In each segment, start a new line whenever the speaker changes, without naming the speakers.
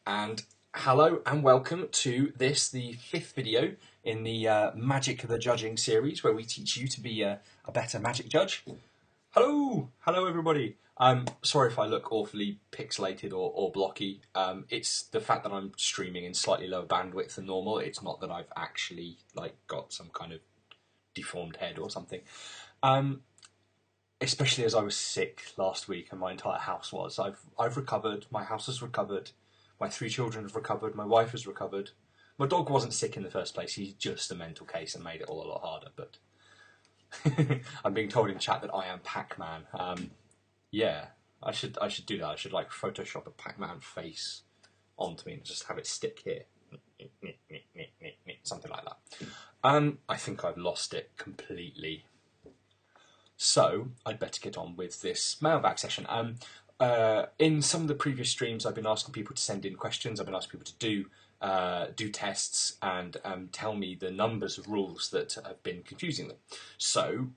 And hello and welcome to the fifth video in the Magic the Judging series, where we teach you to be a better magic judge. Hello everybody. I'm sorry if I look awfully pixelated or blocky. It's the fact that I'm streaming in slightly lower bandwidth than normal. It's not that I've actually got some kind of deformed head or something. Especially as I was sick last week and my entire house was. I've recovered. My house has recovered. My 3 children have recovered. My wife has recovered. My dog wasn't sick in the first place. He's just a mental case and made it all a lot harder. But I'm being told in chat that I am Pac-Man. Yeah, I should do that. I should Photoshop a Pac-Man face onto me and just have it stick here, something like that. I think I've lost it completely. So I'd better get on with this mailbag session. In some of the previous streams, I've been asking people to send in questions. I've been asking people to do tests and tell me the numbers of rules that have been confusing them. So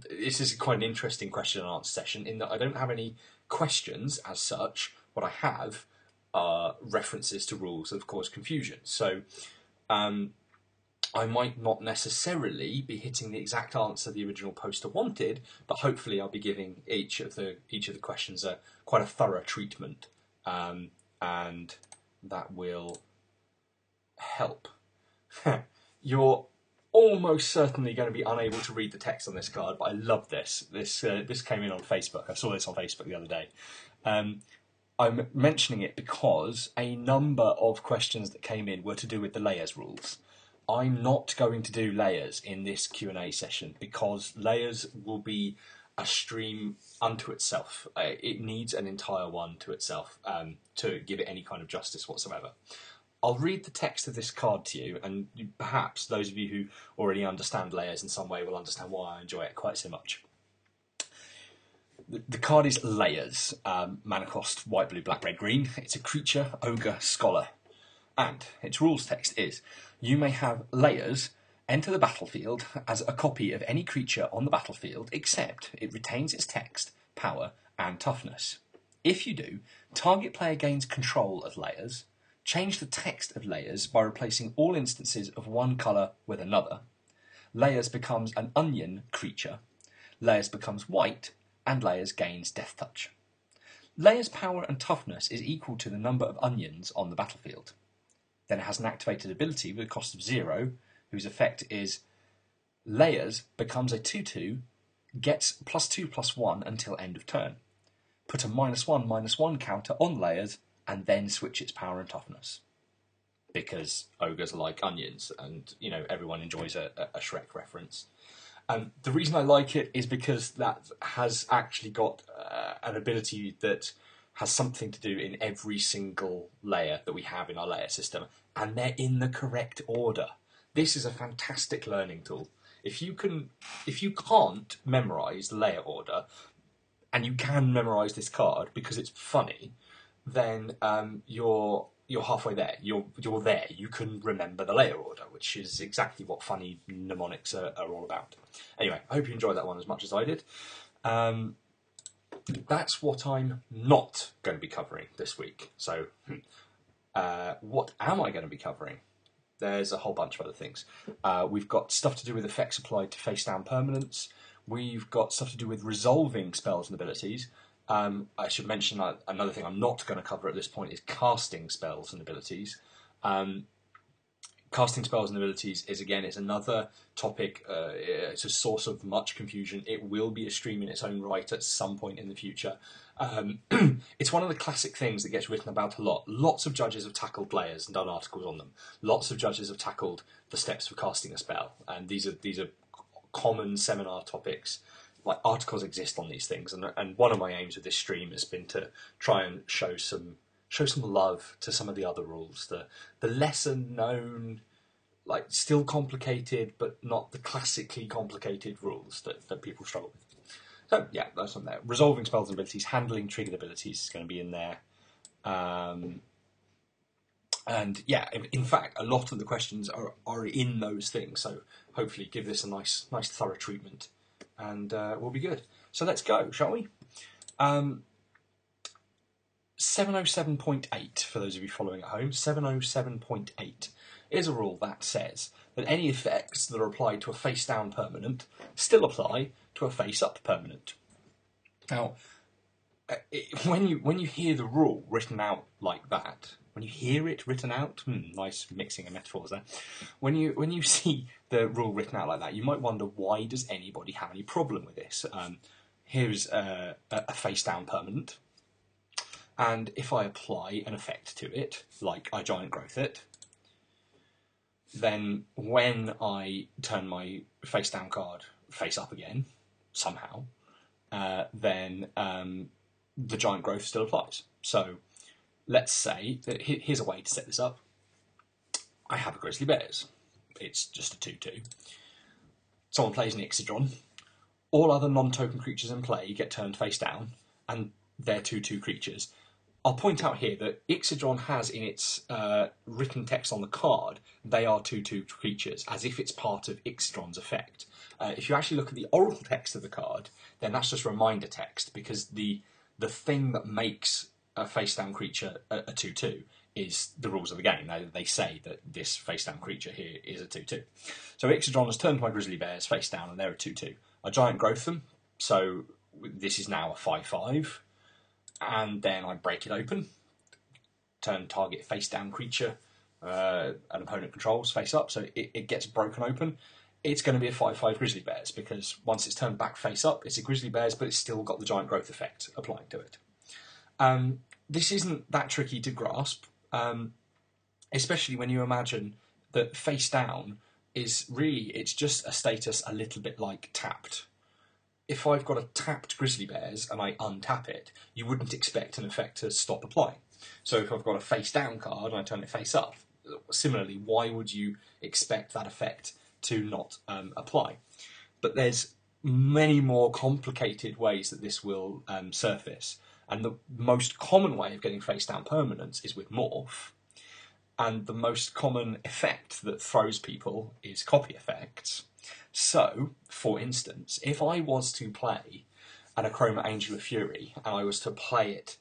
this is quite an interesting question and answer session in that I don't have any questions as such. What I have are references to rules that have caused confusion. So I might not necessarily be hitting the exact answer the original poster wanted, but hopefully I'll be giving each of the questions quite a thorough treatment, and that will help. You're almost certainly going to be unable to read the text on this card, but I love this. This came in on Facebook. I saw this on Facebook the other day. I'm mentioning it because a number of questions that came in were to do with the layers rules. I'm not going to do layers in this Q&A session because layers will be a stream unto itself. It needs an entire one to itself to give it any kind of justice whatsoever. I'll read the text of this card to you, and perhaps those of you who already understand layers in some way will understand why I enjoy it quite so much. The card is Layers, mana cost white, blue, black, red, green. It's a creature, ogre, scholar. And its rules text is, you may have layers enter the battlefield as a copy of any creature on the battlefield, except it retains its text, power, and toughness. If you do, target player gains control of layers, change the text of layers by replacing all instances of one colour with another. Layers becomes an onion creature, layers becomes white, and layers gains death touch. Layers' power and toughness is equal to the number of onions on the battlefield. Then it has an activated ability with a cost of 0, whose effect is Layers becomes a 2/2, gets +2/+1 until end of turn. Put a -1/-1 counter on Layers, and then switch its power and toughness. Because ogres are like onions, and everyone enjoys a Shrek reference. The reason I like it is because that has actually got an ability that has something to do in every single layer that we have in our layer system, and they're in the correct order. This is a fantastic learning tool. If you can't memorise the layer order, and you can memorise this card because it's funny, then you're halfway there. You're there. You can remember the layer order, which is exactly what funny mnemonics are all about. Anyway, I hope you enjoyed that one as much as I did. That's what I'm not going to be covering this week. So, what am I going to be covering? There's a whole bunch of other things. We've got stuff to do with effects applied to face-down permanents. We've got stuff to do with resolving spells and abilities. I should mention another thing I'm not going to cover at this point is casting spells and abilities. Casting spells and abilities is another topic. It's a source of much confusion. It will be a stream in its own right at some point in the future. It's one of the classic things that gets written about a lot. Lots of judges have tackled layers and done articles on them. Lots of judges have tackled the steps for casting a spell, and these are common seminar topics. Like, articles exist on these things, and one of my aims with this stream has been to try and show some love to some of the other rules, the lesser known, still complicated but not the classically complicated rules that people struggle with. So yeah, that's on there. Resolving spells and abilities, handling triggered abilities is going to be in there. And yeah, in fact, a lot of the questions are in those things. So hopefully give this a nice thorough treatment, and we'll be good. So let's go, shall we? 707.8, for those of you following at home, 707.8 is a rule that says that any effects that are applied to a face-down permanent still apply to a face-up permanent. Now, when you hear the rule written out like that, when you hear it written out, nice mixing of metaphors there. When you see the rule written out like that, you might wonder, why does anybody have any problem with this? Here's a face-down permanent, and if I apply an effect to it, like I giant growth it, then when I turn my face-down card face up again, somehow, then the giant growth still applies. So let's say that here's a way to set this up. I have a Grizzly Bears. It's just a 2/2. Someone plays an Ixodron. All other non-token creatures in play get turned face down, and they're 2/2 creatures. I'll point out here that Ixodron has in its written text on the card, they are 2/2 creatures, as if it's part of Ixodron's effect. If you actually look at the oracle text of the card, then that's just reminder text, because the thing that makes a face-down creature a 2/2 is the rules of the game. They say that this face-down creature here is a 2/2. So Ixodron has turned my Grizzly Bears face down, and they're a 2/2. I giant growth them, so this is now a 5/5, and then I break it open, turn target face-down creature an opponent controls face up, so it gets broken open. It's going to be a 5/5 Grizzly Bears, because once it's turned back face up, it's a Grizzly Bears, but it's still got the giant growth effect applying to it. This isn't that tricky to grasp, especially when you imagine that face down is really, it's just a status a little bit like tapped. If I've got a tapped Grizzly Bears and I untap it, you wouldn't expect an effect to stop applying. So if I've got a face down card and I turn it face up, similarly, why would you expect that effect to not apply? But there's many more complicated ways that this will surface. And the most common way of getting face-down permanents is with morph. And the most common effect that throws people is copy effects. So, for instance, if I was to play an Achroma Angel of Fury, and I was to play it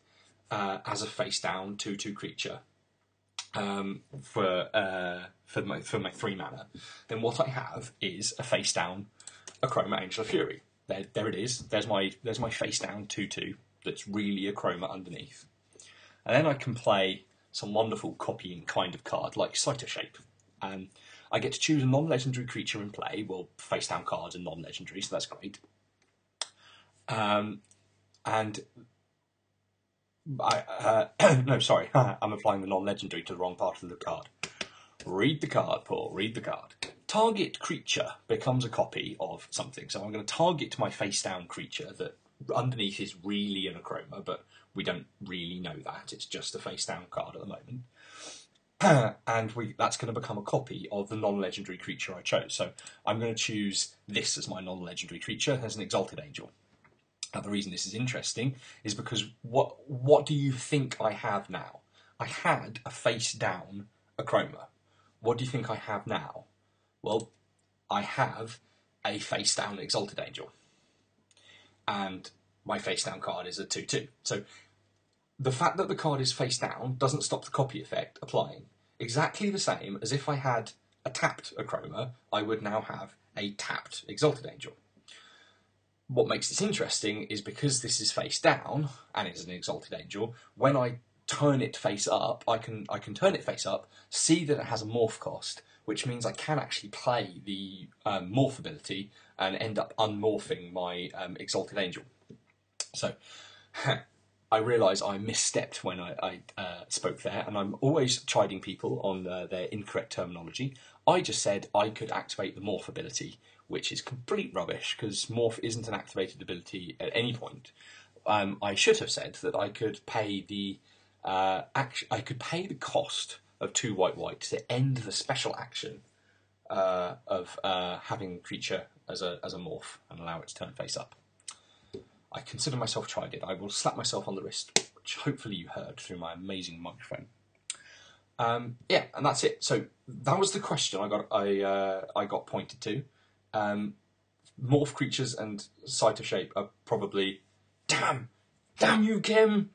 as a face-down 2/2 creature for my 3 mana, then what I have is a face-down Achroma Angel of Fury. There it is. There's my face-down 2/2. That's really a chroma underneath. And then I can play some wonderful copying kind of card, like Cytoshape. I get to choose a non-legendary creature in play. Well, face-down cards are non-legendary, so that's great. No, sorry, I'm applying the non-legendary to the wrong part of the card. Read the card, Paul, read the card. Target creature becomes a copy of something. So I'm going to target my face-down creature that underneath is really an Achroma, but we don't really know that. It's just a face-down card at the moment. And that's going to become a copy of the non-legendary creature I chose. So I'm going to choose this as my non-legendary creature as an Exalted Angel. Now, the reason this is interesting is because what do you think I have now? I had a face-down Achroma. What do you think I have now? Well, I have a face-down Exalted Angel. And my face-down card is a 2/2. So the fact that the card is face down doesn't stop the copy effect applying. Exactly the same as if I had a tapped Achroma, I would now have a tapped Exalted Angel. What makes this interesting is because this is face down and it's an Exalted Angel, when I turn it face up, I can turn it face up, see that it has a morph cost, which means I can actually play the morph ability and end up unmorphing my Exalted Angel. So I realise I misstepped when I spoke there, and I'm always chiding people on their incorrect terminology. I just said I could activate the morph ability, which is complete rubbish, because morph isn't an activated ability at any point. I should have said that I could pay the cost of 2 white to end the special action of having creature as a morph and allow it to turn face up. I consider myself chided. I will slap myself on the wrist, which hopefully you heard through my amazing microphone. Yeah, and that's it. So that was the question I got pointed to. Morph creatures and Cytoshape are probably... Damn you, Kim!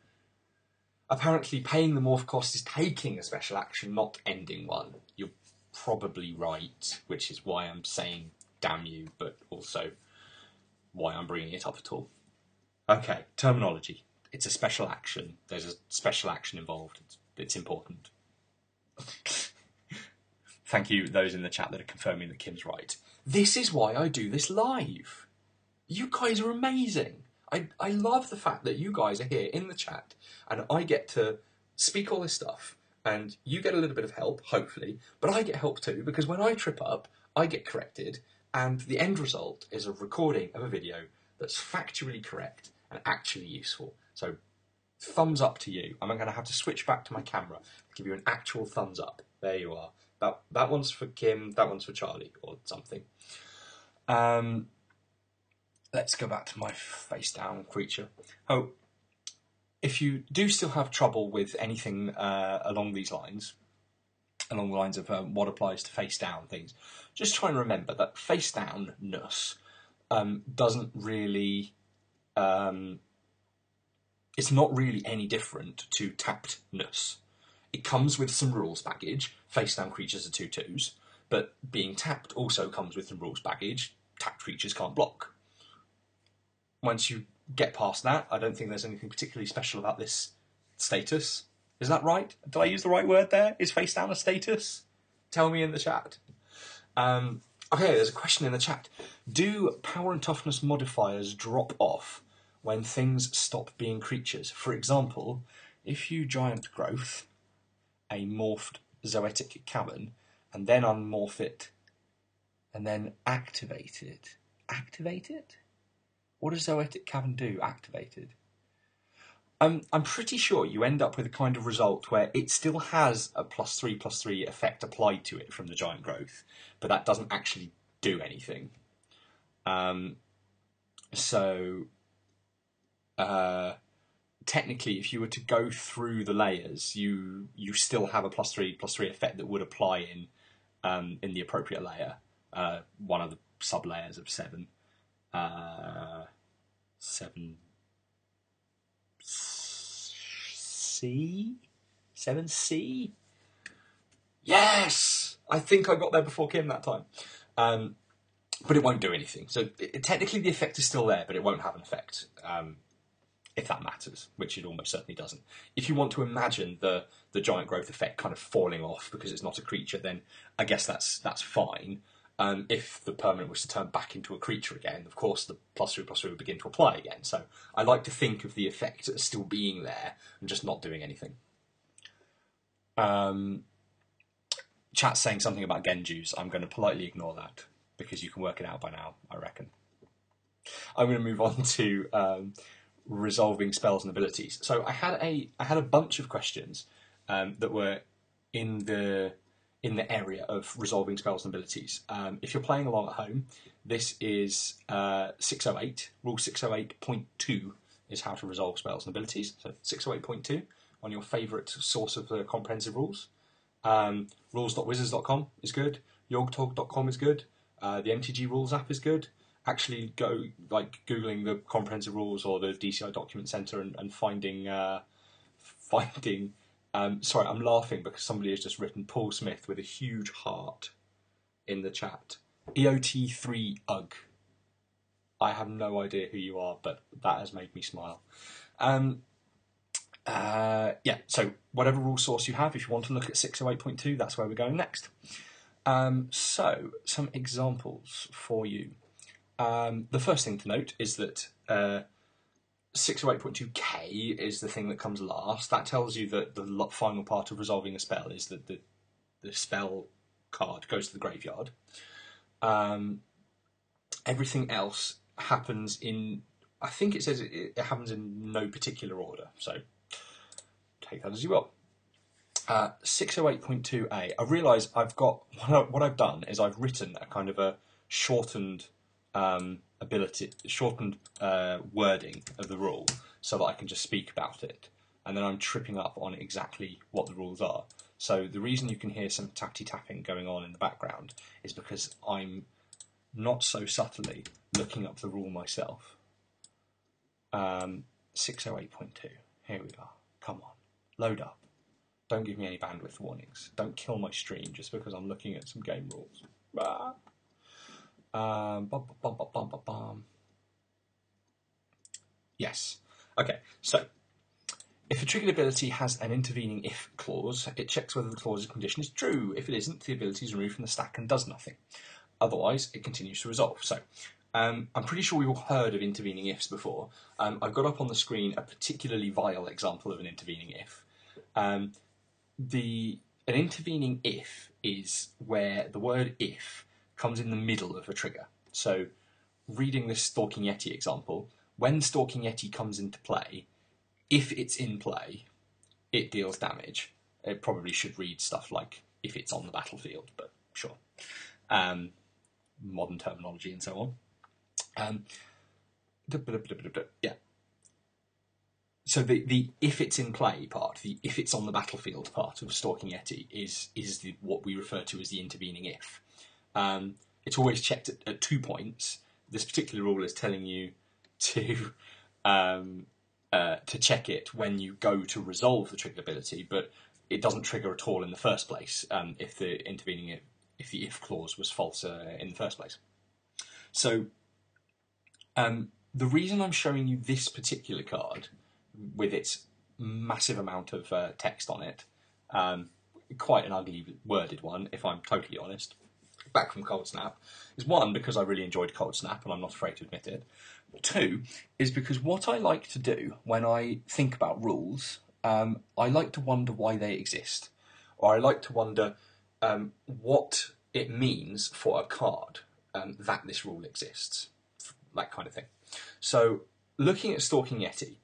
Apparently, paying the morph cost is taking a special action, not ending one. You're probably right, which is why I'm saying damn you, but also why I'm bringing it up at all. Okay, terminology. It's a special action. There's a special action involved. It's important. Thank you, those in the chat that are confirming that Kim's right. This is why I do this live. You guys are amazing. I love the fact that you guys are here in the chat and I get to speak all this stuff and you get a little bit of help, hopefully, but I get help too because when I trip up, I get corrected and the end result is a recording of a video that's factually correct and actually useful. So thumbs up to you. I'm going to have to switch back to my camera to give you an actual thumbs up. There you are. That one's for Kim, that one's for Charlie or something. Let's go back to my face down creature. Oh, if you do still have trouble with anything along these lines, along the lines of what applies to face down things, just try and remember that face downness doesn't really, it's not really any different to tappedness. It comes with some rules baggage. Face down creatures are 2/2s, but being tapped also comes with some rules baggage. Tapped creatures can't block. Once you get past that, I don't think there's anything particularly special about this status. Is that right? Did I use the right word there? Is face down a status? Tell me in the chat. Okay, there's a question in the chat. Do power and toughness modifiers drop off when things stop being creatures? For example, if you giant growth a morphed zoetic cavern and then unmorph it and then activate it. Activate it? What does Zoetic Cavern do, activated? I'm pretty sure you end up with a kind of result where it still has a +3/+3 effect applied to it from the giant growth, but that doesn't actually do anything. Technically, if you were to go through the layers, you still have a +3/+3 effect that would apply in the appropriate layer, one of the sub layers of 7. 7C? Yes! I think I got there before Kim that time. But it won't do anything. So technically the effect is still there, but it won't have an effect, if that matters, which it almost certainly doesn't. If you want to imagine the giant growth effect kind of falling off because it's not a creature, then I guess that's fine. If the permanent was to turn back into a creature again, of course the +3/+3 would begin to apply again. So I like to think of the effect as still being there and just not doing anything. Chat's saying something about Genjus. I'm going to politely ignore that because you can work it out by now, I reckon. I'm going to move on to resolving spells and abilities. So I had a bunch of questions that were in the area of resolving spells and abilities. If you're playing along at home, this is 608. Rule 608.2 is how to resolve spells and abilities. So 608.2 on your favourite source of comprehensive rules. Rules.wizards.com is good. Yogtalk.com is good. The MTG Rules app is good. Actually go Googling the comprehensive rules or the DCI Document Center and finding sorry, I'm laughing because somebody has just written Paul Smith with a huge heart in the chat. EOT3UG. I have no idea who you are, but that has made me smile. So whatever rule source you have, if you want to look at 608.2, that's where we're going next. So, some examples for you. The first thing to note is that 608.2k is the thing that comes last. That tells you that the final part of resolving a spell is that the spell card goes to the graveyard. Everything else happens in, I think it says it happens in no particular order, so take that as you will. 608.2a. I realise what I've done is I've written a kind of a shortened wording of the rule so that I can just speak about it, and then I'm tripping up on exactly what the rules are. So the reason you can hear some tapping going on in the background is because I'm not so subtly looking up the rule myself. 608.2. Here we are. Come on. Load up. Don't give me any bandwidth warnings. Don't kill my stream just because I'm looking at some game rules. Yes. Okay, so if a triggered ability has an intervening if clause, it checks whether the clause's condition is true. If it isn't, the ability is removed from the stack and does nothing. Otherwise, it continues to resolve. So, I'm pretty sure we've all heard of intervening ifs before. I've got up on the screen a particularly vile example of an intervening if. An intervening if is where the word if comes in the middle of a trigger. So, reading this Stalking Yeti example, when Stalking Yeti comes into play, if it's in play, it deals damage. It probably should read stuff like if it's on the battlefield, but sure. Modern terminology and so on. Yeah. So the if it's in play part, the if it's on the battlefield part of Stalking Yeti is what we refer to as the intervening if. It's always checked at 2 points. This particular rule is telling you to check it when you go to resolve the triggered ability, but it doesn't trigger at all in the first place if the if clause was false in the first place. So the reason I'm showing you this particular card with its massive amount of text on it, quite an ugly worded one, if I'm totally honest, back from Cold Snap, is one, because I really enjoyed Cold Snap and I'm not afraid to admit it. Two, is because what I like to do when I think about rules, I like to wonder why they exist. Or I like to wonder what it means for a card that this rule exists. That kind of thing. So, looking at Stalking Yeti,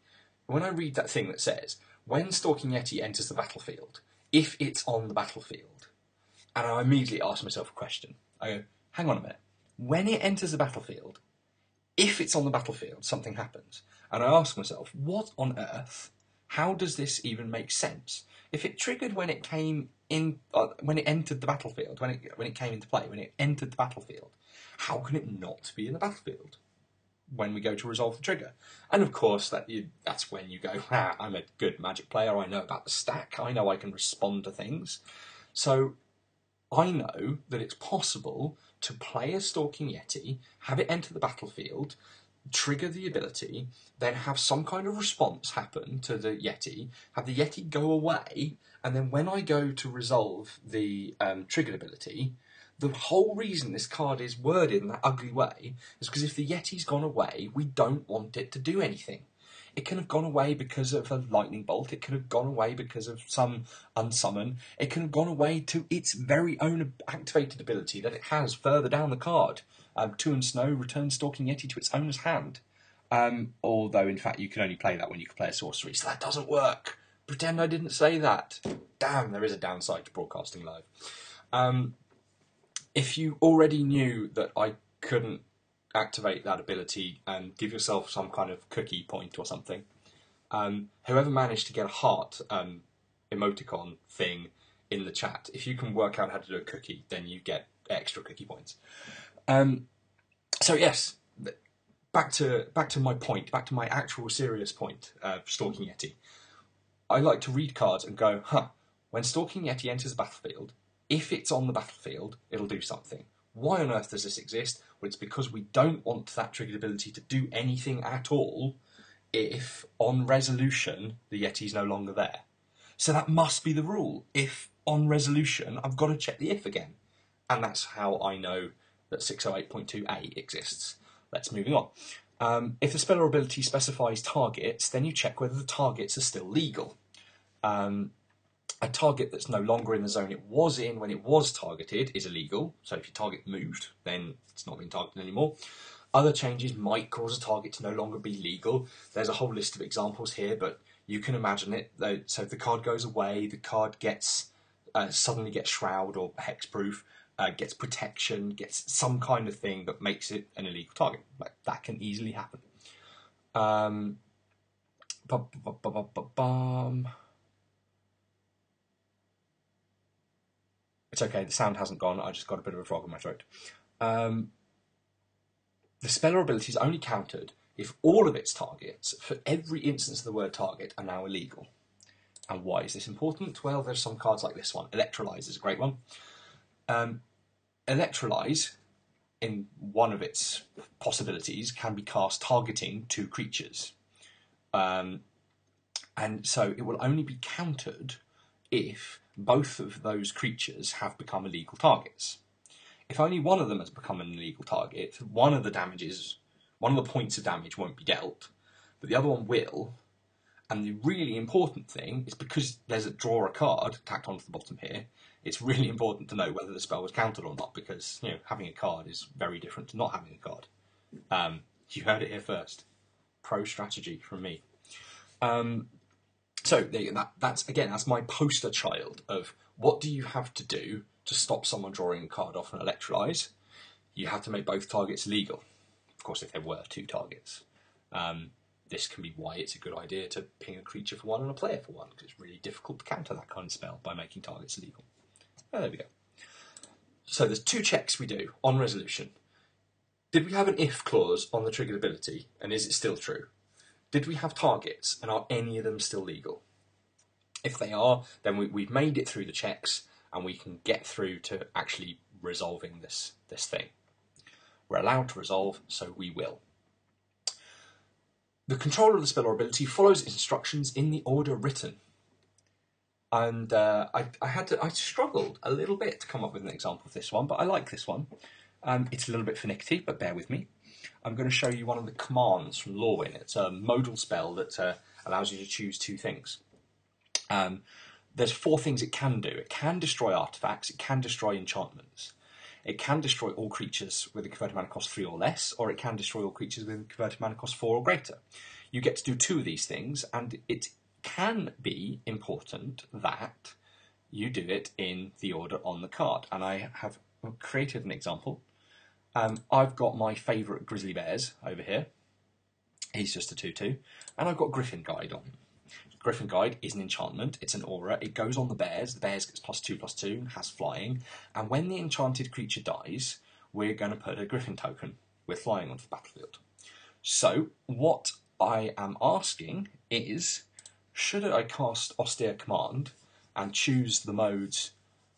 when I read that thing that says, when Stalking Yeti enters the battlefield, if it's on the battlefield, and I immediately ask myself a question. I go, hang on a minute. When it enters the battlefield, if it's on the battlefield, something happens. And I ask myself, what on earth? How does this even make sense? If it triggered when it came in, when it entered the battlefield, when it came into play, when it entered the battlefield, how can it not be in the battlefield when we go to resolve the trigger? And of course, that's when you go, I'm a good Magic player. I know about the stack. I know I can respond to things. So I know that it's possible to play a Stalking Yeti, have it enter the battlefield, trigger the ability, then have some kind of response happen to the Yeti, have the Yeti go away, and then when I go to resolve the triggered ability, the whole reason this card is worded in that ugly way is because if the Yeti's gone away, we don't want it to do anything. It can have gone away because of a lightning bolt. It could have gone away because of some unsummon. It can have gone away to its very own activated ability that it has further down the card. 2 and Snow returns Stalking Yeti to its owner's hand. Although, in fact, you can only play that when you can play a sorcery, so that doesn't work. Pretend I didn't say that. Damn, there is a downside to broadcasting live. If you already knew that I couldn't activate that ability and give yourself some kind of cookie point or something, whoever managed to get a heart emoticon thing in the chat, if you can work out how to do a cookie, then you get extra cookie points. So yes, back to my point, back to my actual serious point of Stalking Yeti. I like to read cards and go, when Stalking Yeti enters the battlefield, if it's on the battlefield, it'll do something. Why on earth does this exist? Well, it's because we don't want that triggered ability to do anything at all if, on resolution, the Yeti's no longer there. So that must be the rule. If, on resolution, I've got to check the if again. And that's how I know that 608.2a exists. Let's move on. If the spell or ability specifies targets, then you check whether the targets are still legal. A target that's no longer in the zone it was in when it was targeted is illegal. So if your target moved, then it's not being targeted anymore. Other changes might cause a target to no longer be legal. There's a whole list of examples here, but you can imagine it. So if the card goes away, the card gets suddenly gets shroud or hexproof, gets protection, gets some kind of thing that makes it an illegal target. Like, that can easily happen. It's okay, the sound hasn't gone, I just got a bit of a frog in my throat. The spell or ability is only counted if all of its targets, for every instance of the word target, are now illegal. And why is this important? Well, there's some cards like this one. Electrolyze is a great one. Electrolyze, in one of its possibilities, can be cast targeting 2 creatures. And so it will only be countered if both of those creatures have become illegal targets. If only one of them has become an illegal target, one of the points of damage won't be dealt, but the other one will. And the really important thing is, because there's a draw a card tacked onto the bottom here, it's really important to know whether the spell was countered or not, because having a card is very different to not having a card. You heard it here first. Pro strategy from me. So that's my poster child of what do you have to do to stop someone drawing a card off an Electrolyze. You have to make both targets legal. Of course, if there were 2 targets. This can be why it's a good idea to ping a creature for 1 and a player for 1, because it's really difficult to counter that kind of spell by making targets illegal. Oh, there we go. So there's 2 checks we do on resolution. Did we have an if clause on the triggered ability, and is it still true? Did we have targets, and are any of them still legal? If they are, then we've made it through the checks, and we can get through to actually resolving this thing. We're allowed to resolve, so we will. The controller of the spell or ability follows instructions in the order written. And I struggled a little bit to come up with an example of this one, but I like this one. It's a little bit finicky, but bear with me. I'm going to show you one of the commands from Lorwyn. It's a modal spell that allows you to choose 2 things. There's 4 things it can do. It can destroy artifacts, it can destroy enchantments, it can destroy all creatures with a converted mana cost 3 or less, or it can destroy all creatures with a converted mana cost 4 or greater. You get to do 2 of these things, and it can be important that you do it in the order on the card. And I have created an example. I've got my favourite Grizzly Bears over here. He's just a 2/2. And I've got Griffin Guide on. Griffin Guide is an enchantment. It's an aura. It goes on the bears. The bears gets +2/+2, has flying. And when the enchanted creature dies, we're going to put a Griffin token with flying onto the battlefield. So what I am asking is, should I cast Austere Command and choose the modes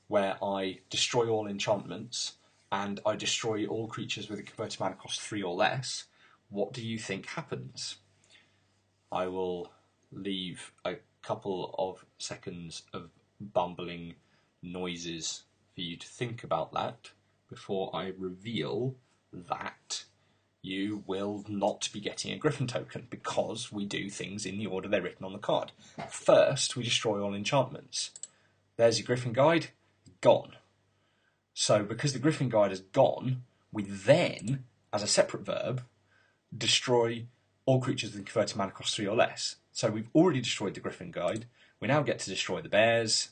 where I destroy all enchantments and I destroy all creatures with a converted mana cost 3 or less? What do you think happens? I will leave a couple of seconds of bumbling noises for you to think about that before I reveal that you will not be getting a Griffin token, because we do things in the order they're written on the card. First, we destroy all enchantments. There's your Griffin Guide, gone. So because the Griffin Guide is gone, we then, as a separate verb, destroy all creatures with converted mana cost 3 or less. So we've already destroyed the Griffin Guide. We now get to destroy the bears,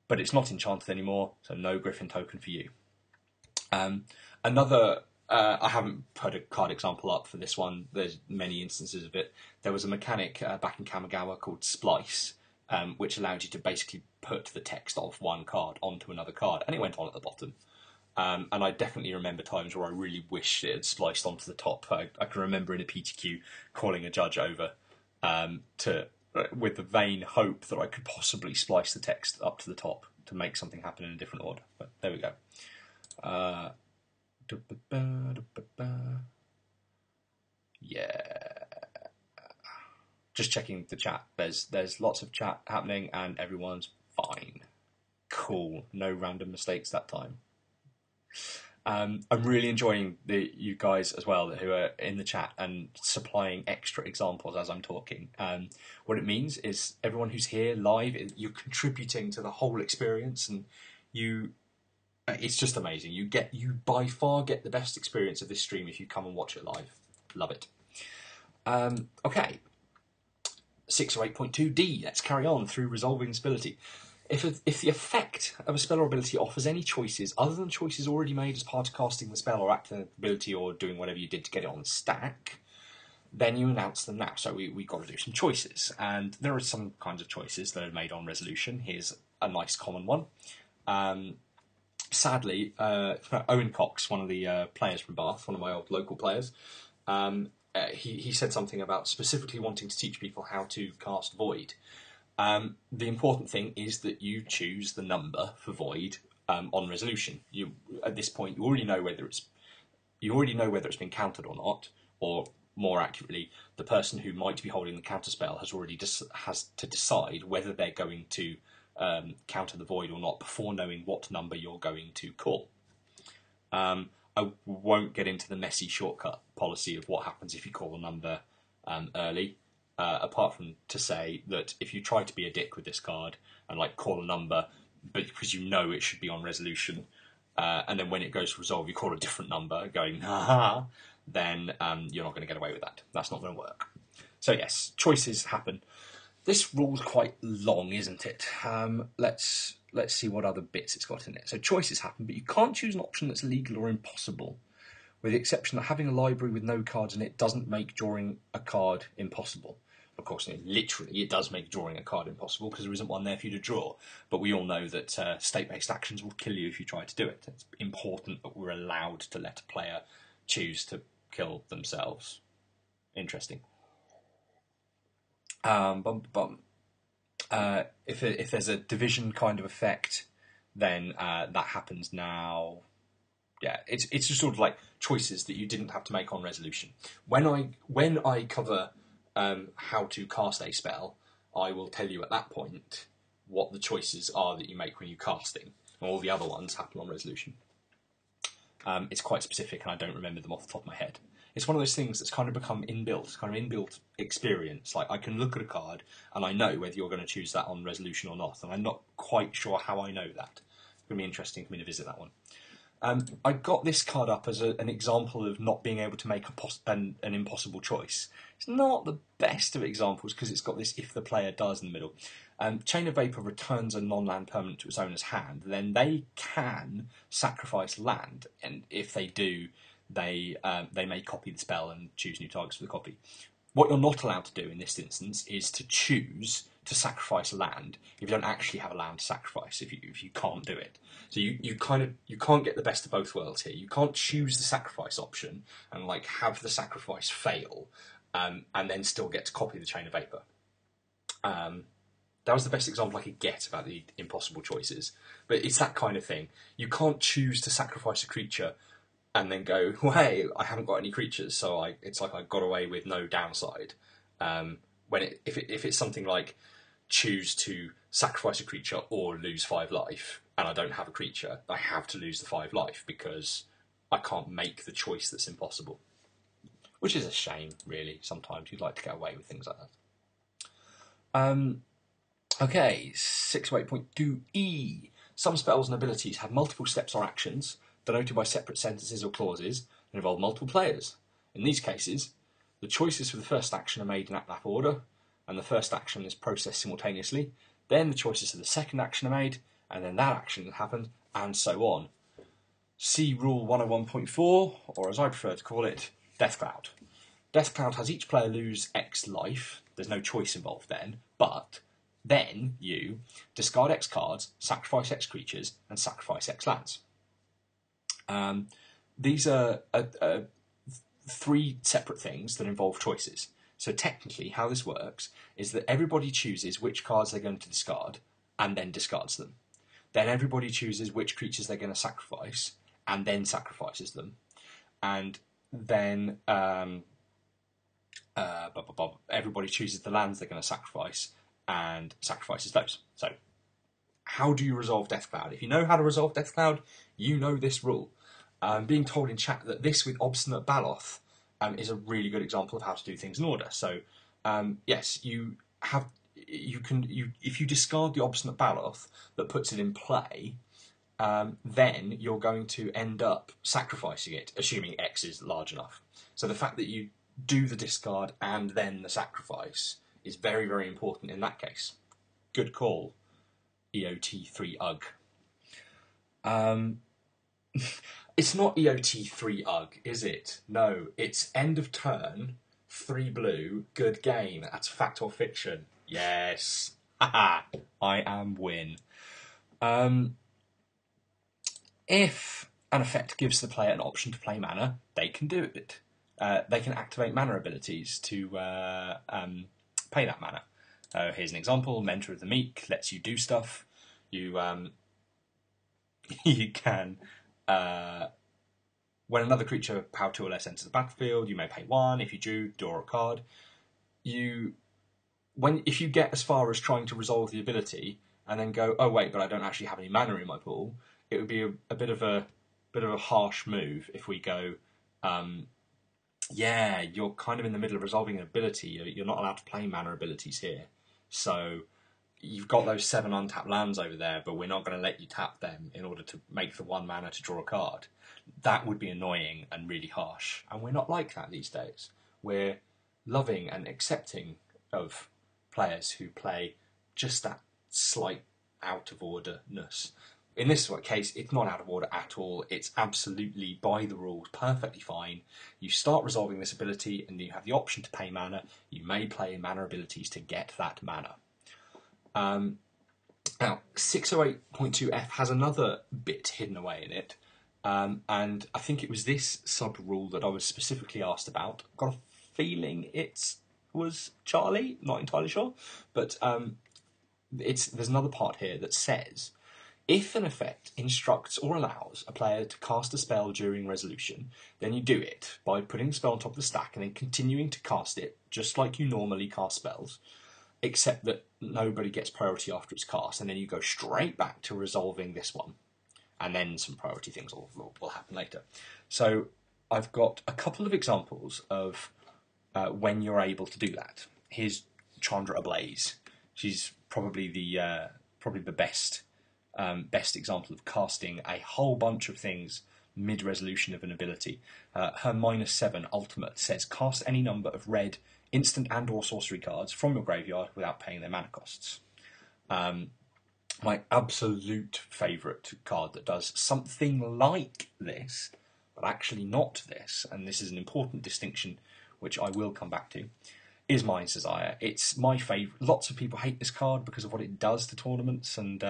but it's not enchanted anymore, so no Griffin token for you. I haven't put a card example up for this one. There's many instances of it. There was a mechanic back in Kamigawa called Splice, which allowed you to basically put the text of one card onto another card, and it went on at the bottom. And I definitely remember times where I really wished it had spliced onto the top. I can remember in a PTQ calling a judge over with the vain hope that I could possibly splice the text up to the top to make something happen in a different order. But there we go. Yeah. Just checking the chat. There's lots of chat happening and everyone's fine. Cool. No random mistakes that time. I'm really enjoying you guys as well who are in the chat and supplying extra examples as I'm talking. What it means is everyone who's here live, you're contributing to the whole experience, and it's just amazing. You by far get the best experience of this stream if you come and watch it live. Love it. Okay. 608.2D. Let's carry on through resolving this ability. If the effect of a spell or ability offers any choices other than choices already made as part of casting the spell or acting the ability or doing whatever you did to get it on the stack, then you announce them now. So we got to do some choices, and there are some kinds of choices that are made on resolution. Here's a nice common one. Sadly, Owen Cox, one of the players from Bath, one of my old local players, he said something about specifically wanting to teach people how to cast Void. The important thing is that you choose the number for void on resolution. At this point, you already know whether it's been countered or not, or more accurately, the person who might be holding the counter spell has to decide whether they're going to counter the void or not before knowing what number you're going to call. I won't get into the messy shortcut policy of what happens if you call a number early, apart from to say that if you try to be a dick with this card and call a number, but because you know it should be on resolution, and then when it goes to resolve, you call a different number, going ha, then you're not going to get away with that. That's not going to work. So yes, choices happen. This rule's quite long, isn't it? Let's see what other bits it's got in it. So choices happen, but you can't choose an option that's legal or impossible, with the exception that having a library with no cards in it doesn't make drawing a card impossible. Of course, literally, it does make drawing a card impossible because there isn't one there for you to draw. But we all know that state-based actions will kill you if you try to do it. It's important that we're allowed to let a player choose to kill themselves. Interesting. If there's a division kind of effect, then that happens now. Yeah, it's just sort of like choices that you didn't have to make on resolution. When I cover how to cast a spell, I will tell you at that point what the choices are that you make when you're casting. All the other ones happen on resolution. It's quite specific, and I don't remember them off the top of my head. It's one of those things that's kind of become inbuilt. It's kind of inbuilt experience. Like, I can look at a card and I know whether you're going to choose that on resolution or not, and I'm not quite sure how I know that. It's going to be interesting for me to visit that one. I got this card up as an example of not being able to make an impossible choice. It's not the best of examples because it's got this if the player does in the middle. Chain of Vapour returns a non-land permanent to its owner's hand. Then they can sacrifice land, and if they do, they may copy the spell and choose new targets for the copy. What you're not allowed to do in this instance is to choose to sacrifice land if you don't actually have a land to sacrifice, if you can't do it. So you can't get the best of both worlds here. You can't choose the sacrifice option and have the sacrifice fail and then still get to copy the Chain of Vapour. That was the best example I could get about the impossible choices. But it's that kind of thing. You can't choose to sacrifice a creature and then go, well, hey, I haven't got any creatures, so it's like I got away with no downside. If it's something like choose to sacrifice a creature or lose 5 life, and I don't have a creature, I have to lose the 5 life because I can't make the choice that's impossible. Which is a shame, really. Sometimes you'd like to get away with things like that. Okay, 608.2e. Some spells and abilities have multiple steps or actions, denoted by separate sentences or clauses, and involve multiple players. In these cases, the choices for the first action are made in app order, and the first action is processed simultaneously. Then the choices for the second action are made, and then that action happens, and so on. See Rule 101.4, or as I prefer to call it, Death Cloud. Death Cloud has each player lose X life. There's no choice involved then, but then you discard X cards, sacrifice X creatures, and sacrifice X lands. These are 3 separate things that involve choices. So technically, how this works is that everybody chooses which cards they're going to discard, and then discards them. Then everybody chooses which creatures they're going to sacrifice, and then sacrifices them. And then everybody chooses the lands they're going to sacrifice, and sacrifices those. So, how do you resolve Death Cloud? If you know how to resolve Death Cloud, you know this rule. I'm being told in chat that this with Obstinate Baloth is a really good example of how to do things in order. So, yes, if you discard the Obstinate Baloth that puts it in play, then you're going to end up sacrificing it, assuming X is large enough. So the fact that you do the discard and then the sacrifice is very, very important in that case. Good call, EOT3UG. It's not EOT3UG, is it? No, it's end of turn, 3 blue, good game. That's fact or fiction. Yes. Haha, I am win. If an effect gives the player an option to play mana, they can do it. They can activate mana abilities to pay that mana. Here's an example. Mentor of the Meek lets you do stuff. You you can, when another creature power 2 or less enters the battlefield, you may pay 1. If you do, draw a card. If you get as far as trying to resolve the ability and then go, oh wait, but I don't actually have any mana in my pool, it would be a bit of a harsh move if we go, yeah, you're kind of in the middle of resolving an ability. You're not allowed to play mana abilities here, so you've got those 7 untapped lands over there, but we're not going to let you tap them in order to make the 1 mana to draw a card. That would be annoying and really harsh, and we're not like that these days. We're loving and accepting of players who play just that slight out of orderness. In this case, it's not out of order at all. It's absolutely by the rules, perfectly fine. You start resolving this ability and you have the option to pay mana. You may play mana abilities to get that mana. Now, 608.2f has another bit hidden away in it, and I think it was this sub-rule that I was specifically asked about. I've got a feeling it was Charlie, not entirely sure, but there's another part here that says, if an effect instructs or allows a player to cast a spell during resolution, then you do it by putting the spell on top of the stack and then continuing to cast it just like you normally cast spells, except that nobody gets priority after it's cast, and then you go straight back to resolving this one, and then some priority things will happen later. So I've got a couple of examples of when you're able to do that. Here's Chandra Ablaze. She's probably the best example of casting a whole bunch of things mid-resolution of an ability. Her -7 ultimate says, cast any number of red instant and or sorcery cards from your graveyard without paying their mana costs. My absolute favourite card that does something like this, but actually not this, and this is an important distinction which I will come back to, is Mind's Desire. It's my favourite. Lots of people hate this card because of what it does to tournaments and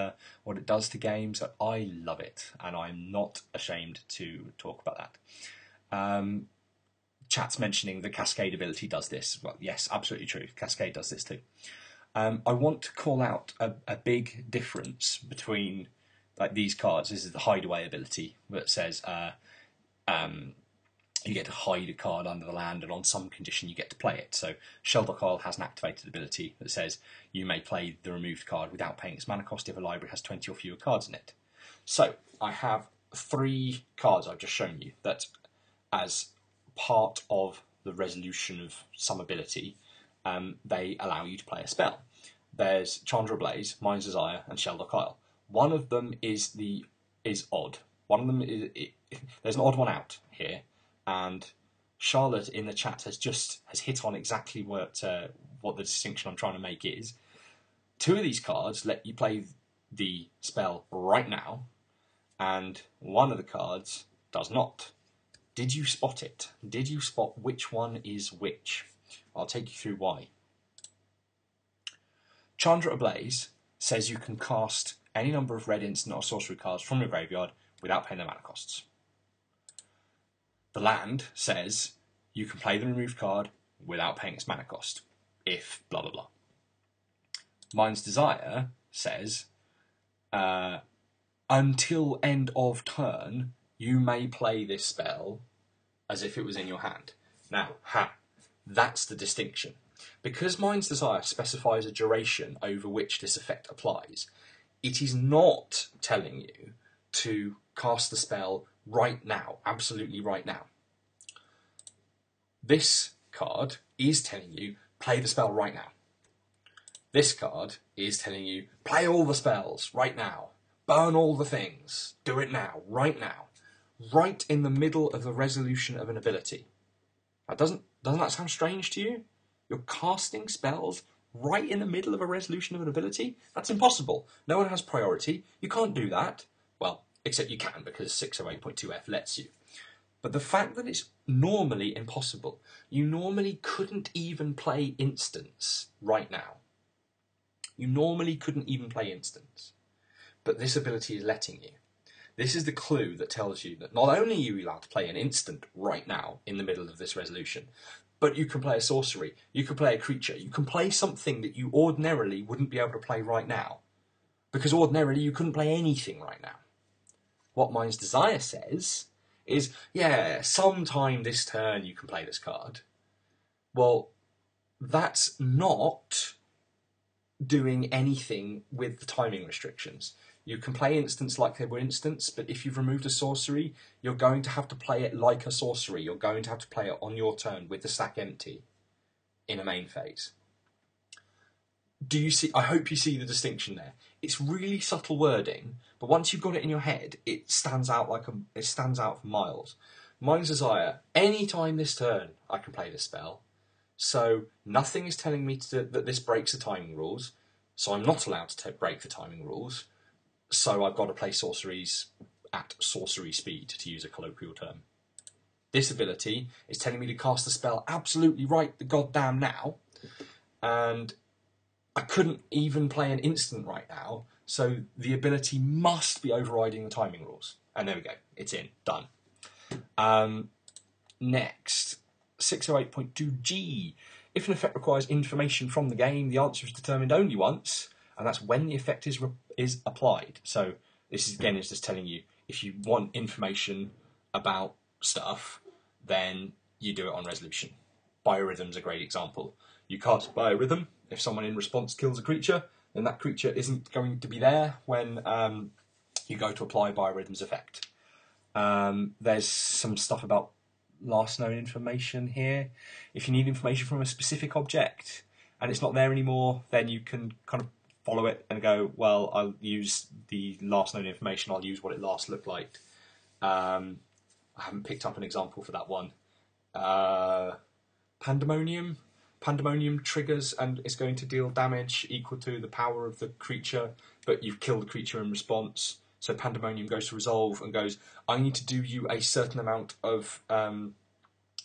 what it does to games. I love it, and I'm not ashamed to talk about that. Chat's mentioning the Cascade ability does this. Well, yes, absolutely true. Cascade does this too. I want to call out a big difference between these cards. This is the Hideaway ability that says you get to hide a card under the land, and on some condition you get to play it. So Sheldok Isle has an activated ability that says you may play the removed card without paying its mana cost if a library has 20 or fewer cards in it. So I have 3 cards I've just shown you that, as part of the resolution of some ability, they allow you to play a spell. There's Chandra Ablaze, Mind's Desire, and Sheldok Isle. One of them is odd. One of them there's an odd one out here, and Charlotte in the chat has hit on exactly what the distinction I'm trying to make is. 2 of these cards let you play the spell right now, and 1 of the cards does not. Did you spot it? Did you spot which one is which? I'll take you through why. Chandra Ablaze says you can cast any number of red instant or sorcery cards from your graveyard without paying their mana costs. The land says you can play the removed card without paying its mana cost, if blah blah blah. Mind's Desire says until end of turn you may play this spell as if it was in your hand. Now, that's the distinction. Because Mind's Desire specifies a duration over which this effect applies, it is not telling you to cast the spell right now, absolutely right now. This card is telling you, play the spell right now. This card is telling you, play all the spells right now. Burn all the things. Do it now, right now. Right in the middle of the resolution of an ability. Now, doesn't that sound strange to you? You're casting spells right in the middle of a resolution of an ability? That's impossible. No one has priority. You can't do that. Well, except you can, because 608.2f lets you. But the fact that it's normally impossible, you normally couldn't even play instants right now. You normally couldn't even play instants. But this ability is letting you. This is the clue that tells you that not only are you allowed to play an instant right now in the middle of this resolution, But you can play a sorcery, you can play a creature, you can play something that you ordinarily wouldn't be able to play right now. Because ordinarily you couldn't play anything right now. What Mind's Desire says is, yeah, sometime this turn you can play this card. Well, that's not doing anything with the timing restrictions. You can play instants like they were instants, but if you've removed a sorcery, you're going to have to play it like a sorcery. You're going to have to play it on your turn with the stack empty in a main phase. Do you see? I hope you see the distinction there. It's really subtle wording, but once you've got it in your head, it stands out it stands out for miles. Mind's Desire. Anytime this turn, I can play this spell. So nothing is telling me that this breaks the timing rules. So I'm not allowed to break the timing rules. So I've got to play sorceries at sorcery speed, to use a colloquial term. This ability is telling me to cast the spell absolutely right the goddamn now, and I couldn't even play an instant right now, so the ability must be overriding the timing rules. And there we go, it's in, done. Next, 608.2G. If an effect requires information from the game, the answer is determined only once, and that's when the effect is applied. So this is just telling you, if you want information about stuff, then you do it on resolution. Biorhythm's a great example. You cast Biorhythm. If someone in response kills a creature, then that creature isn't going to be there when you go to apply Biorhythm's effect. There's some stuff about last known information here. If you need information from a specific object and it's not there anymore, then you can kind of follow it and go, well, I'll use the last known information, I'll use what it last looked like. I haven't picked up an example for that one. Pandemonium. Pandemonium triggers and is going to deal damage equal to the power of the creature, but you've killed the creature in response. So Pandemonium goes to resolve and goes, I need to do you a certain amount of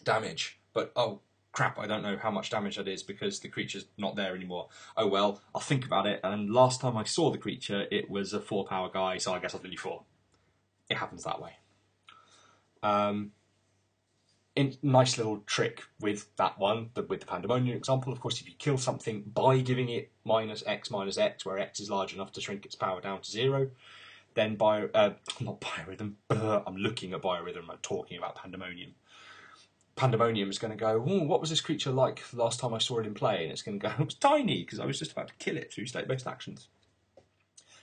damage, but oh crap, I don't know how much damage that is because the creature's not there anymore. Oh well, I'll think about it, and last time I saw the creature, it was a 4-power guy, so I guess I'll do you 4. It happens that way. Nice little trick with that one, with the Pandemonium example. Of course, if you kill something by giving it -X, where X is large enough to shrink its power down to 0, then not Biorhythm, I'm looking at Biorhythm, I'm talking about Pandemonium. Pandemonium is going to go, what was this creature like last time I saw it in play? And it's going to go, it was tiny, because I was just about to kill it through state-based actions.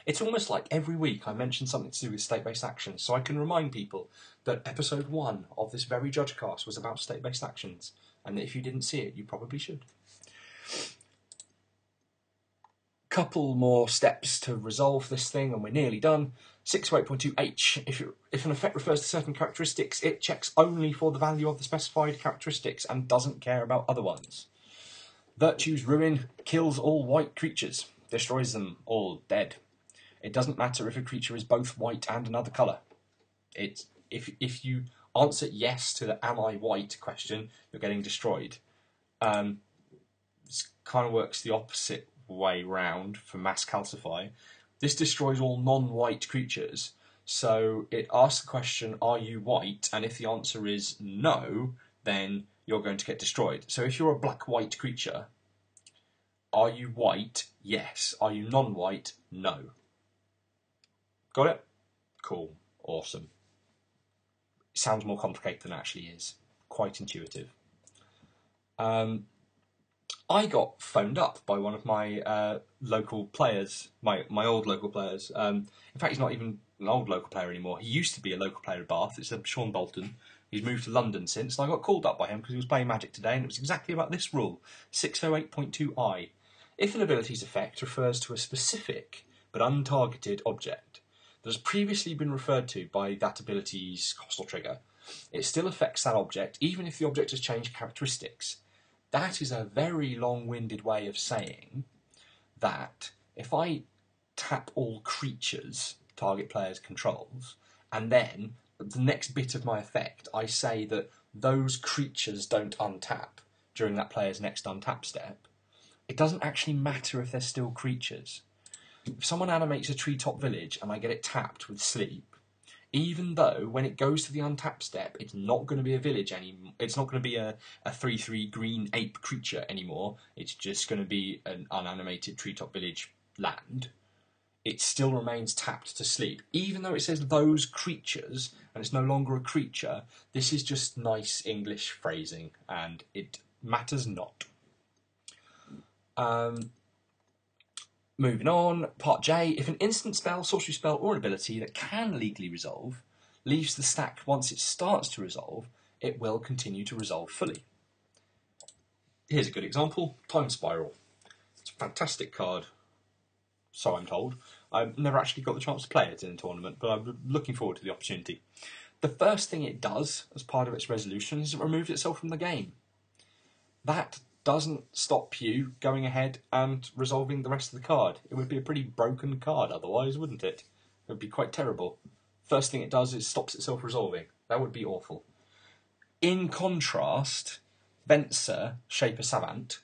It's almost like every week I mention something to do with state-based actions, so I can remind people that episode 1 of this very JudgeCast was about state-based actions, and that if you didn't see it, you probably should. Couple more steps to resolve this thing, and we're nearly done. 608.2H. If an effect refers to certain characteristics, it checks only for the value of the specified characteristics and doesn't care about other ones. Virtue's Ruin kills all white creatures, destroys them all dead. It doesn't matter if a creature is both white and another colour. If you answer yes to the "Am I white?" question, you're getting destroyed. This kind of works the opposite way round for Mass Calcify. This destroys all non-white creatures, so it asks the question, are you white? And if the answer is no, then you're going to get destroyed. So if you're a black-white creature, are you white? Yes. Are you non-white? No. Got it? Cool. Awesome. It sounds more complicated than it actually is. Quite intuitive. I got phoned up by one of my local players, my old local players. In fact, he's not even an old local player anymore. He used to be a local player at Bath. It's Sean Bolton. He's moved to London since, and I got called up by him because he was playing Magic today, and it was exactly about this rule, 608.2I. If an ability's effect refers to a specific but untargeted object that has previously been referred to by that ability's cost or trigger, it still affects that object, even if the object has changed characteristics. That is a very long-winded way of saying that if I tap all creatures target players controls, and then the next bit of my effect, I say that those creatures don't untap during that player's next untap step, it doesn't actually matter if they're still creatures. If someone animates a treetop village and I get it tapped with sleep, even though when it goes to the untap step, it's not going to be a village anymore. It's not going to be a 3/3 green ape creature anymore. It's just going to be an unanimated treetop village land. It still remains tapped to sleep. Even though it says those creatures, and it's no longer a creature, this is just nice English phrasing, and it matters not. Moving on, part J. If an instant spell, sorcery spell, or an ability that can legally resolve leaves the stack once it starts to resolve, it will continue to resolve fully. Here's a good example, Time Spiral. It's a fantastic card, so I'm told. I've never actually got the chance to play it in a tournament, but I'm looking forward to the opportunity. The first thing it does, as part of its resolution, is it removes itself from the game. That doesn't stop you going ahead and resolving the rest of the card. It would be a pretty broken card otherwise, wouldn't it? It would be quite terrible. First thing it does is stops itself resolving. That would be awful. In contrast, Venser, Shaper Savant,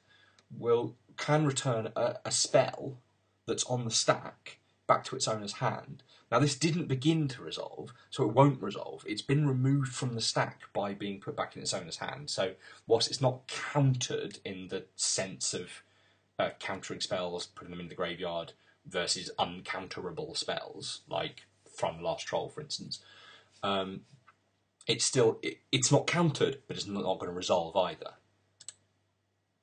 can return a spell that's on the stack back to its owner's hand. Now, this didn't begin to resolve, so it won't resolve. It's been removed from the stack by being put back in its owner's hand. So, whilst it's not countered in the sense of countering spells, putting them in the graveyard, versus uncounterable spells, like Thrun the Last Troll, for instance, it's not countered, but it's not going to resolve either.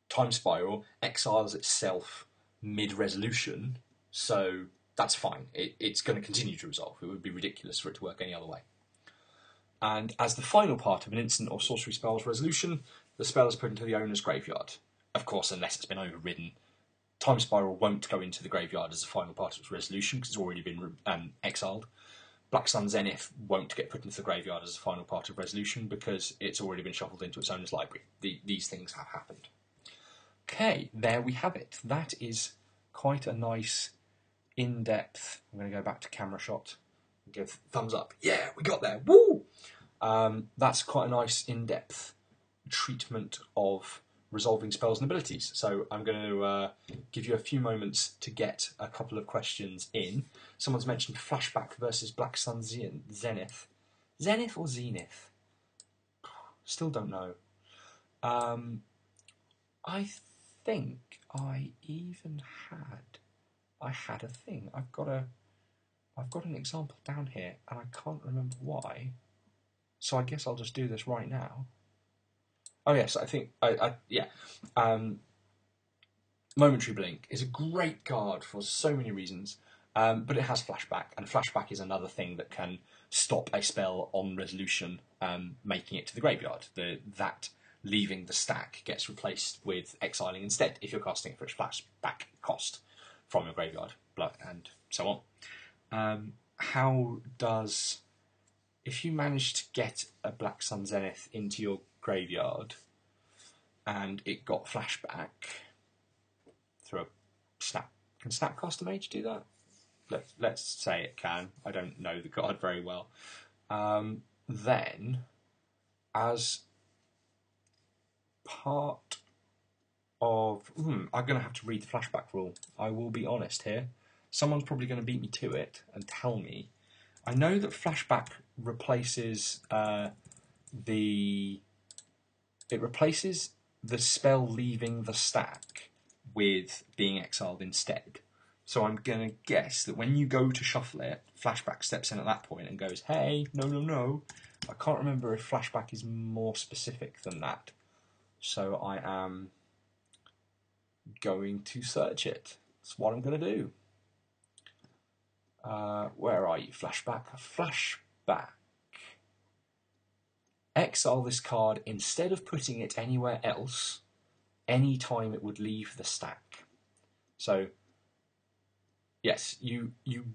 Time Spiral exiles itself mid-resolution, so that's fine. It's going to continue to resolve. It would be ridiculous for it to work any other way. And as the final part of an instant or sorcery spell's resolution, the spell is put into the owner's graveyard. Of course, unless it's been overridden, Time Spiral won't go into the graveyard as the final part of its resolution because it's already been exiled. Black Sun Zenith won't get put into the graveyard as the final part of resolution because it's already been shuffled into its owner's library. These things have happened. Okay, there we have it. That is quite a nice in-depth. I'm going to go back to camera shot and give thumbs up. Yeah, we got there. Woo! That's quite a nice in-depth treatment of resolving spells and abilities. So I'm going to give you a few moments to get a couple of questions in. Someone's mentioned Flashback versus Black Sun Zenith. Zenith or Zenith? Still don't know. I think I even had a thing. I've got an example down here, and I can't remember why. So I guess I'll just do this right now. Oh yes, I think Momentary Blink is a great card for so many reasons, but it has Flashback, and Flashback is another thing that can stop a spell on resolution, making it to the graveyard. That leaving the stack gets replaced with exiling instead if you're casting it for its flashback cost from your graveyard, and so on. If you manage to get a Black Sun Zenith into your graveyard and it got flashback through a snap, can Snapcaster Mage do that? Let's say it can. I don't know the card very well. Then, as part of... I'm going to have to read the flashback rule. I will be honest here. Someone's probably going to beat me to it and tell me. I know that flashback replaces the spell leaving the stack with being exiled instead. So I'm going to guess that when you go to shuffle it, flashback steps in at that point and goes, hey, no. I can't remember if flashback is more specific than that. So I am going to search it. That's what I'm going to do. Where are you, flashback? Flashback. Exile this card instead of putting it anywhere else, any time it would leave the stack. So, yes, you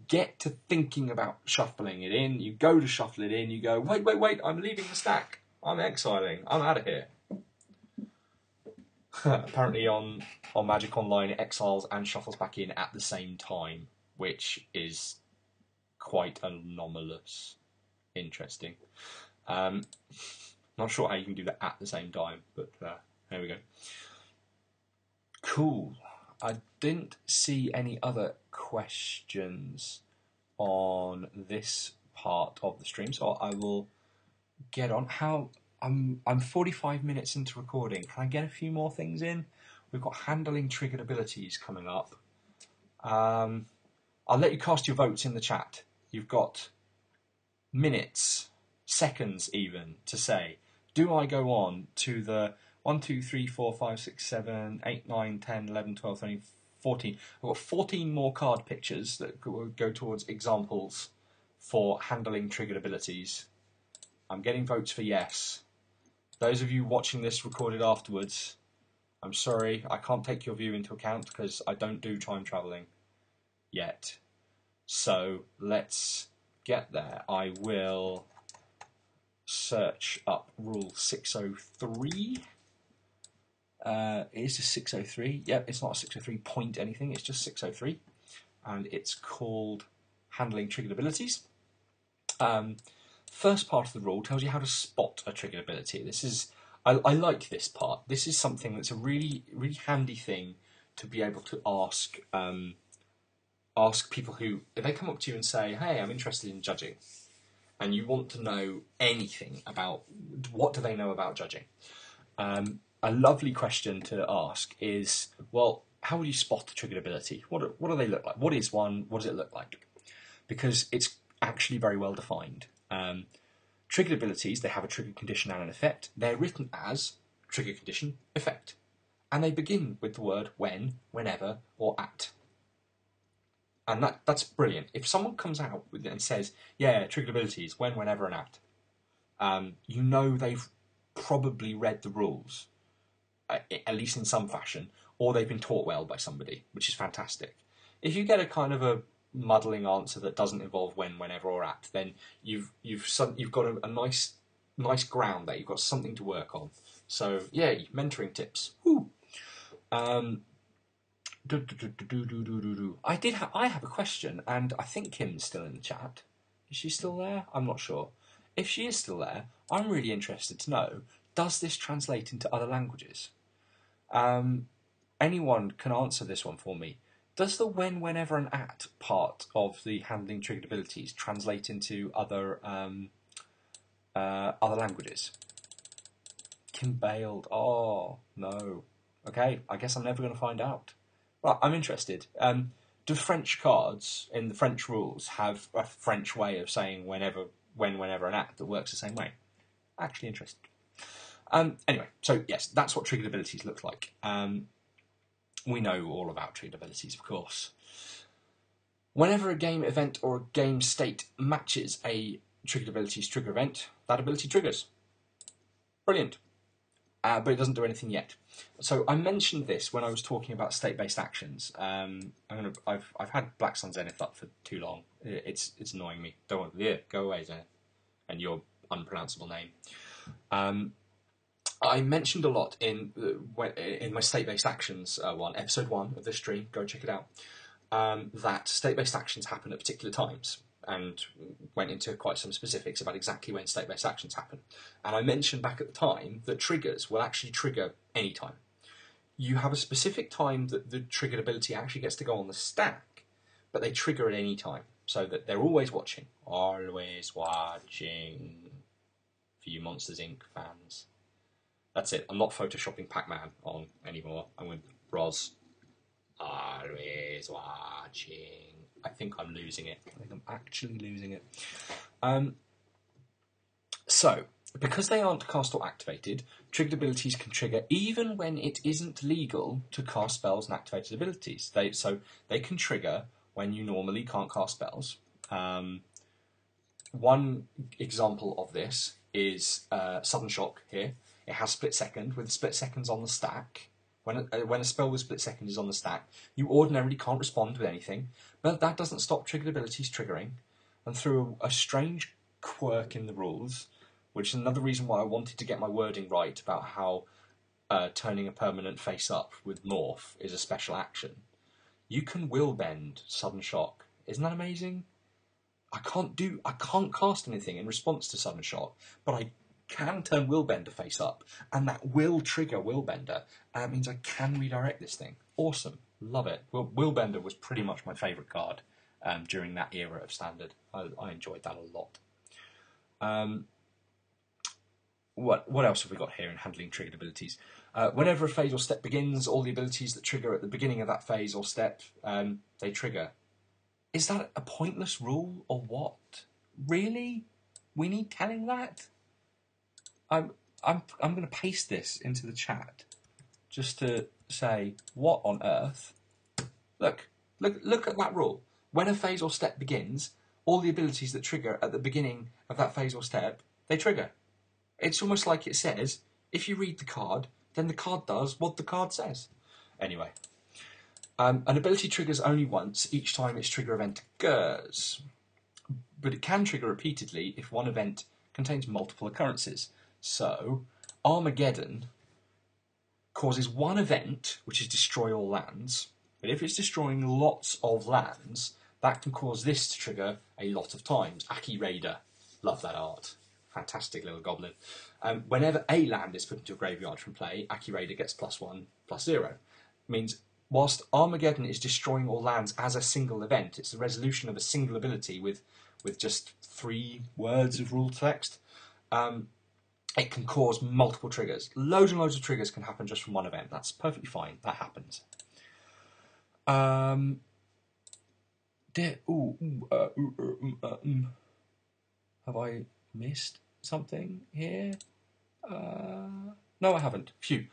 get to thinking about shuffling it in, you go to shuffle it in, you go, wait, I'm leaving the stack. I'm exiling. I'm out of here. Apparently on Magic Online, it exiles and shuffles back in at the same time, which is quite anomalous. Interesting. Not sure how you can do that at the same time, but there we go. Cool. I didn't see any other questions on this part of the stream, so I will get on. I'm 45 minutes into recording. Can I get a few more things in? We've got handling triggered abilities coming up. I'll let you cast your votes in the chat. You've got minutes, seconds even, to say, do I go on to the 1, 2, 3, 4, 5, 6, 7, 8, 9, 10, 11, 12, 13, 14. I've got 14 more card pictures that will go towards examples for handling triggered abilities. I'm getting votes for yes. Those of you watching this recorded afterwards, I'm sorry, I can't take your view into account because I don't do time travelling yet. So let's get there. I will search up rule 603. Is this 603? Yep, it's not a 603 point anything, it's just 603. And it's called handling triggered abilities. First part of the rule tells you how to spot a triggered ability. This is, I like this part. This is something that's a really, really handy thing to be able to ask people who, if they come up to you and say, hey, I'm interested in judging, and you want to know anything about, what do they know about judging? A lovely question to ask is, well, how would you spot a triggered ability? What do they look like? What is one? What does it look like? Because it's actually very well defined. Triggered abilities, they have a trigger condition and an effect. They're written as trigger condition, effect. And they begin with the word when, whenever, or at. And that's brilliant. If someone comes out with it and says, yeah, triggered abilities, when, whenever, and at, you know they've probably read the rules, at least in some fashion, or they've been taught well by somebody, which is fantastic. If you get a kind of a muddling answer that doesn't involve when, whenever, or at, then you've got a nice ground there. You've got something to work on. So yeah, mentoring tips. Woo. I have a question, and I think Kim's still in the chat. Is she still there? I'm not sure. If she is still there, I'm really interested to know, does this translate into other languages? Anyone can answer this one for me. Does the when, whenever, and at part of the handling triggered abilities translate into other languages? Kim bailed. Oh, no. Okay, I guess I'm never going to find out. Well, I'm interested. Do French cards in the French rules have a French way of saying when, whenever, and at that works the same way? Actually interested. Anyway, so yes, that's what triggered abilities look like. We know all about triggered abilities, of course. Whenever a game event or a game state matches a triggered ability's trigger event, that ability triggers. Brilliant. But it doesn't do anything yet. So I mentioned this when I was talking about state-based actions. I've had Black Sun Zenith up for too long. It's annoying me. Don't want go away, Zenith, and your unpronounceable name. I mentioned a lot in my state-based actions episode 1 of this stream. Go check it out. That state-based actions happen at particular times, and went into quite some specifics about exactly when state-based actions happen. And I mentioned back at the time that triggers will actually trigger any time. You have a specific time that the triggered ability actually gets to go on the stack, but they trigger at any time, so that they're always watching. Always watching. For you Monsters Inc. fans. That's it. I'm not photoshopping Pac-Man on anymore. I'm with Roz. Always watching. I think I'm losing it. I think I'm actually losing it. So, because they aren't cast or activated, triggered abilities can trigger even when it isn't legal to cast spells and activated abilities. So they can trigger when you normally can't cast spells. One example of this is Sudden Shock here. It has split second, with split seconds on the stack. When a spell with split second is on the stack, you ordinarily can't respond with anything, but that doesn't stop triggered abilities triggering. And through a strange quirk in the rules, which is another reason why I wanted to get my wording right about how turning a permanent face up with Morph is a special action, you can will bend Sudden Shock. Isn't that amazing? I can't cast anything in response to Sudden Shock, but I can turn Willbender face up, and that will trigger Willbender, and it means I can redirect this thing. Awesome. Love it. Well, Willbender was pretty much my favourite card during that era of Standard. I enjoyed that a lot. What else have we got here in handling triggered abilities? Whenever a phase or step begins, all the abilities that trigger at the beginning of that phase or step, they trigger. Is that a pointless rule or what? Really? We need telling that? I'm going to paste this into the chat just to say, what on earth? Look at that rule. When a phase or step begins, all the abilities that trigger at the beginning of that phase or step, they trigger. It's almost like it says, if you read the card, then the card does what the card says. Anyway, an ability triggers only once each time its trigger event occurs, but it can trigger repeatedly if one event contains multiple occurrences. So, Armageddon causes one event, which is destroy all lands, but if it's destroying lots of lands, that can cause this to trigger a lot of times. Aki Raider, love that art. Fantastic little goblin. Whenever a land is put into a graveyard from play, Aki Raider gets +1/+0. Means whilst Armageddon is destroying all lands as a single event, it's the resolution of a single ability with just 3 words of rule text. It can cause multiple triggers. Loads and loads of triggers can happen just from one event. That's perfectly fine. That happens. Have I missed something here? No, I haven't. Phew.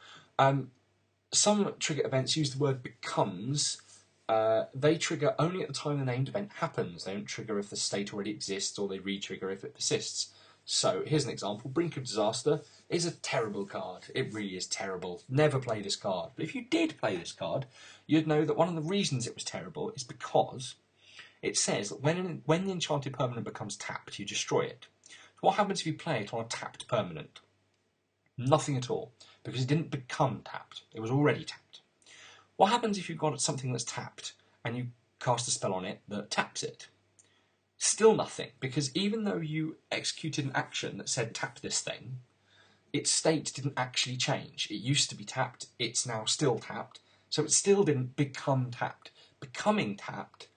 Some trigger events use the word becomes. They trigger only at the time the named event happens. They don't trigger if the state already exists, or they re-trigger if it persists. So, here's an example. Brink of Disaster is a terrible card. It really is terrible. Never play this card. But if you did play this card, you'd know that one of the reasons it was terrible is because it says that when the enchanted permanent becomes tapped, you destroy it. What happens if you play it on a tapped permanent? Nothing at all, because it didn't become tapped. It was already tapped. What happens if you've got something that's tapped and you cast a spell on it that taps it? Still nothing, because even though you executed an action that said tap this thing, its state didn't actually change. It used to be tapped, it's now still tapped, so it still didn't become tapped. Becoming tapped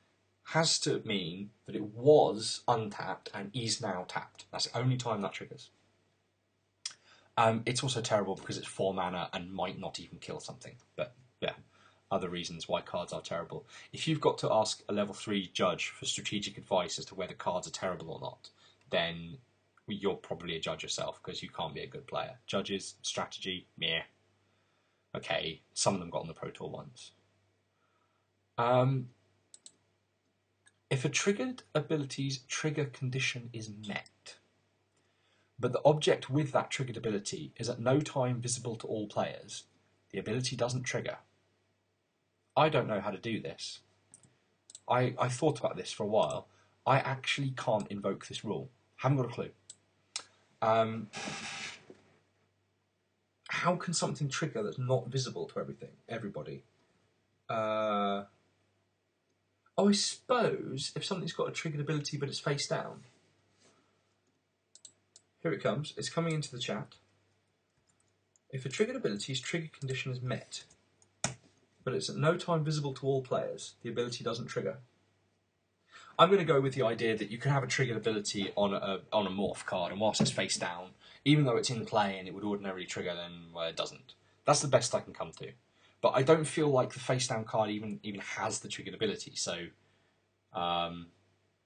has to mean that it was untapped and is now tapped. That's the only time that triggers. It's also terrible because it's 4 mana and might not even kill something. But yeah, other reasons why cards are terrible. If you've got to ask a level 3 judge for strategic advice as to whether cards are terrible or not, then you're probably a judge yourself because you can't be a good player. Judges, strategy, meh. Okay, some of them got on the Pro Tour once. If a triggered ability's trigger condition is met, but the object with that triggered ability is at no time visible to all players, the ability doesn't trigger. I don't know how to do this. I thought about this for a while. I actually can't invoke this rule. Haven't got a clue. How can something trigger that's not visible to everybody? I suppose if something's got a triggered ability but it's face down. Here it comes. It's coming into the chat. If a triggered ability's trigger condition is met, but it's at no time visible to all players, the ability doesn't trigger. I'm going to go with the idea that you can have a triggered ability on a morph card, and whilst it's face down, even though it's in play and it would ordinarily trigger, then well, it doesn't. That's the best I can come to. But I don't feel like the face down card even has the triggered ability, so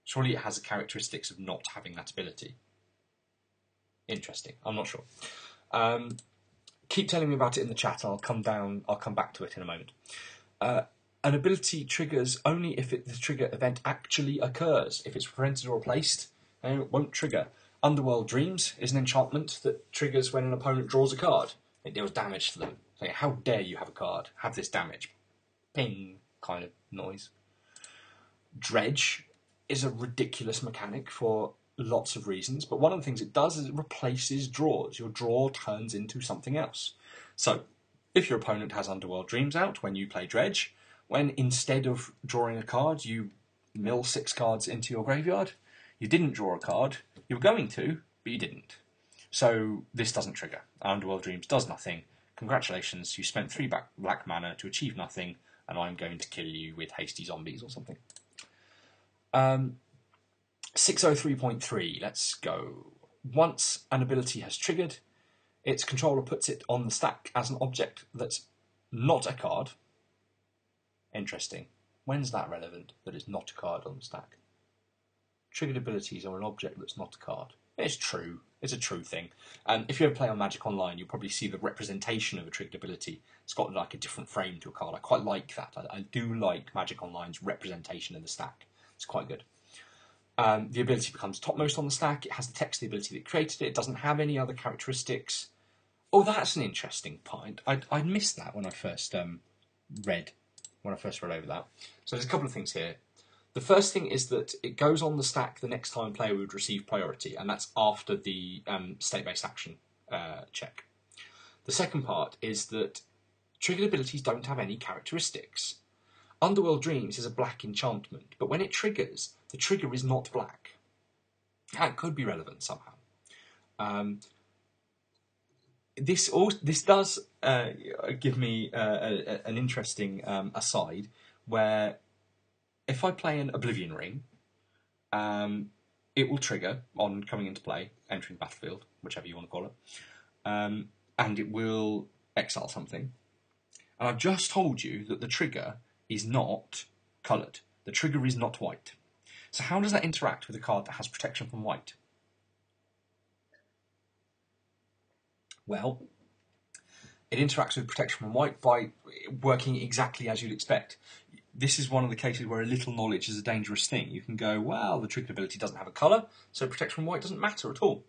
surely it has the characteristics of not having that ability. Interesting. I'm not sure. Keep telling me about it in the chat. I'll come back to it in a moment. An ability triggers only if the trigger event actually occurs. If it's prevented or replaced, then it won't trigger. Underworld Dreams is an enchantment that triggers when an opponent draws a card. It deals damage to them. So how dare you have a card have this damage? Ping kind of noise. Dredge is a ridiculous mechanic for lots of reasons, but one of the things it does is it replaces draws. Your draw turns into something else. So, if your opponent has Underworld Dreams out when you play Dredge, when instead of drawing a card you mill 6 cards into your graveyard, you didn't draw a card, you were going to, but you didn't. So this doesn't trigger. Underworld Dreams does nothing. Congratulations, you spent 3 black mana to achieve nothing, and I'm going to kill you with hasty zombies or something. 603.3, let's go. Once an ability has triggered, its controller puts it on the stack as an object that's not a card. Interesting. When's that relevant, that it's not a card on the stack? Triggered abilities are an object that's not a card. It's true. It's a true thing. If you ever play on Magic Online, you'll probably see the representation of a triggered ability. It's got like a different frame to a card. I quite like that. I do like Magic Online's representation of the stack. It's quite good. The ability becomes topmost on the stack. It has the text of the ability that created it. It doesn't have any other characteristics. Oh, that's an interesting point. I'd missed that when I first read over that. So there's a couple of things here. The first thing is that it goes on the stack the next time a player would receive priority, and that's after the state-based action check. The second part is that triggered abilities don't have any characteristics. Underworld Dreams is a black enchantment, but when it triggers, the trigger is not black. That could be relevant somehow. This does give me an interesting aside, where if I play an Oblivion Ring, it will trigger on coming into play, entering the battlefield, whichever you want to call it, and it will exile something. And I've just told you that the trigger is not coloured. The trigger is not white. So how does that interact with a card that has protection from white? Well, it interacts with protection from white by working exactly as you'd expect. This is one of the cases where a little knowledge is a dangerous thing. You can go, well, the triggered ability doesn't have a colour, so protection from white doesn't matter at all.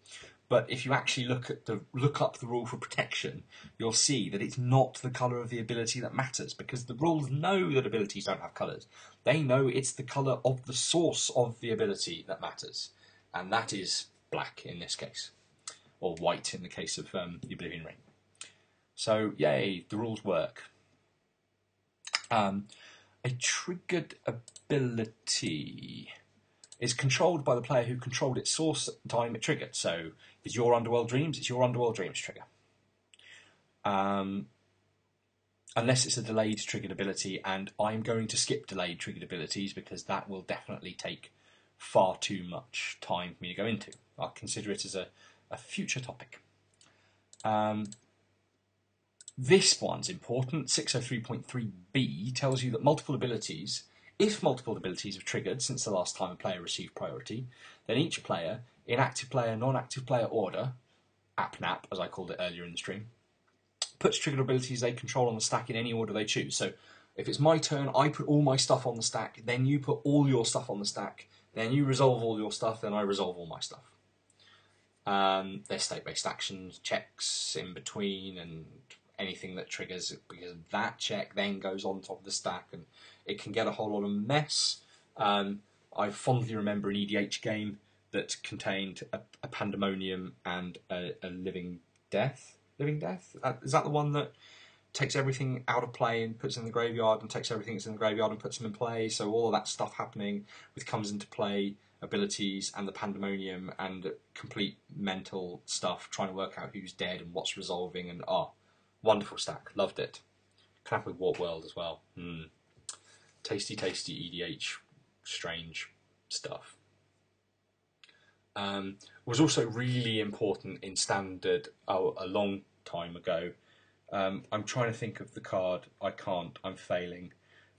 But if you actually look up the rule for protection, you'll see that it's not the colour of the ability that matters, because the rules know that abilities don't have colours. They know it's the colour of the source of the ability that matters, and that is black in this case, or white in the case of the Oblivion Ring. So, yay, the rules work. A triggered ability is controlled by the player who controlled its source at the time it triggered. So, it's your Underworld Dreams, it's your Underworld Dreams trigger. Unless it's a delayed triggered ability, and I'm going to skip delayed triggered abilities because that will definitely take far too much time for me to go into. I'll consider it as a future topic. This one's important. 603.3b tells you that if multiple abilities have triggered since the last time a player received priority, then each player, in active player, non-active player order, AppNap, as I called it earlier in the stream, puts triggered abilities they control on the stack in any order they choose. So if it's my turn, I put all my stuff on the stack, then you put all your stuff on the stack, then you resolve all your stuff, then I resolve all my stuff. There's state-based actions, checks in between, and anything that triggers, because that check then goes on top of the stack, and it can get a whole lot of mess. I fondly remember an EDH game that contained a Pandemonium and a Living Death. Living Death? Is that the one that takes everything out of play and puts it in the graveyard, and takes everything that's in the graveyard and puts them in play? So all of that stuff happening with comes into play abilities and the Pandemonium and complete mental stuff, trying to work out who's dead and what's resolving, and wonderful stack, loved it. Can happen with Warp World as well. Tasty EDH, strange stuff. Was also really important in Standard a long time ago. I'm trying to think of the card. I can't. I'm failing.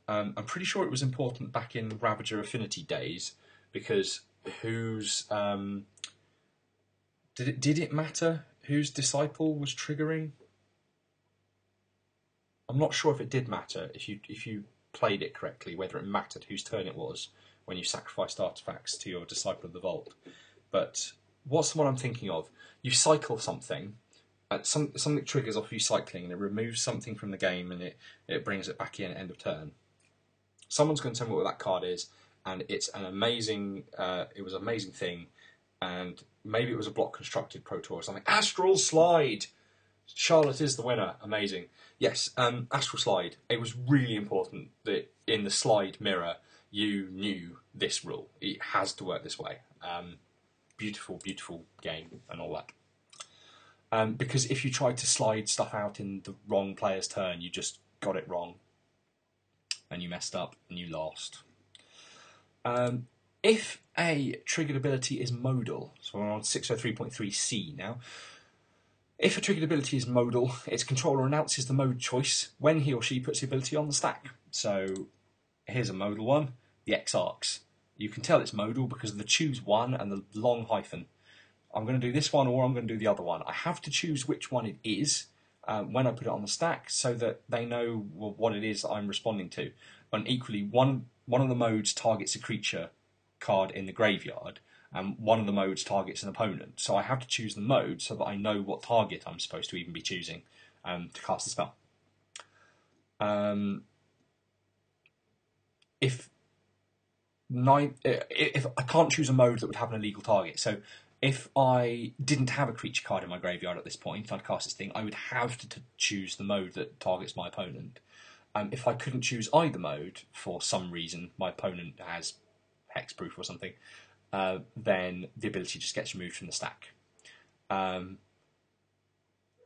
I'm pretty sure it was important back in Ravager Affinity days, because whose did it matter whose disciple was triggering? I'm not sure if it did matter if you played it correctly, whether it mattered whose turn it was when you sacrificed artifacts to your Disciple of the Vault. But what's the one I'm thinking of? You cycle something, something triggers off you cycling, and it removes something from the game, and it brings it back in at end of turn. Someone's going to tell me what that card is, and it's an amazing. It was an amazing thing, and maybe it was a block constructed Pro Tour or something. Astral Slide. Charlotte is the winner. Amazing. Yes, Astral Slide. It was really important that in the slide mirror you knew this rule. It has to work this way. Beautiful, beautiful game and all that. Because if you tried to slide stuff out in the wrong player's turn, you just got it wrong. And you messed up and you lost. If a triggered ability is modal, so we're on 603.3c now. If a triggered ability is modal, its controller announces the mode choice when he or she puts the ability on the stack. So here's a modal one, the X-Arcs. You can tell it's modal because of the choose one and the long hyphen. I'm going to do this one or I'm going to do the other one. I have to choose which one it is when I put it on the stack so that they know what it is that I'm responding to. And equally, one of the modes targets a creature card in the graveyard, and one of the modes targets an opponent. So I have to choose the mode so that I know what target I'm supposed to even be choosing to cast the spell. If I can't choose a mode that would have an illegal target, so if I didn't have a creature card in my graveyard at this point, I'd cast this thing, I would have to choose the mode that targets my opponent. If I couldn't choose either mode for some reason, my opponent has hexproof or something, then the ability just gets removed from the stack.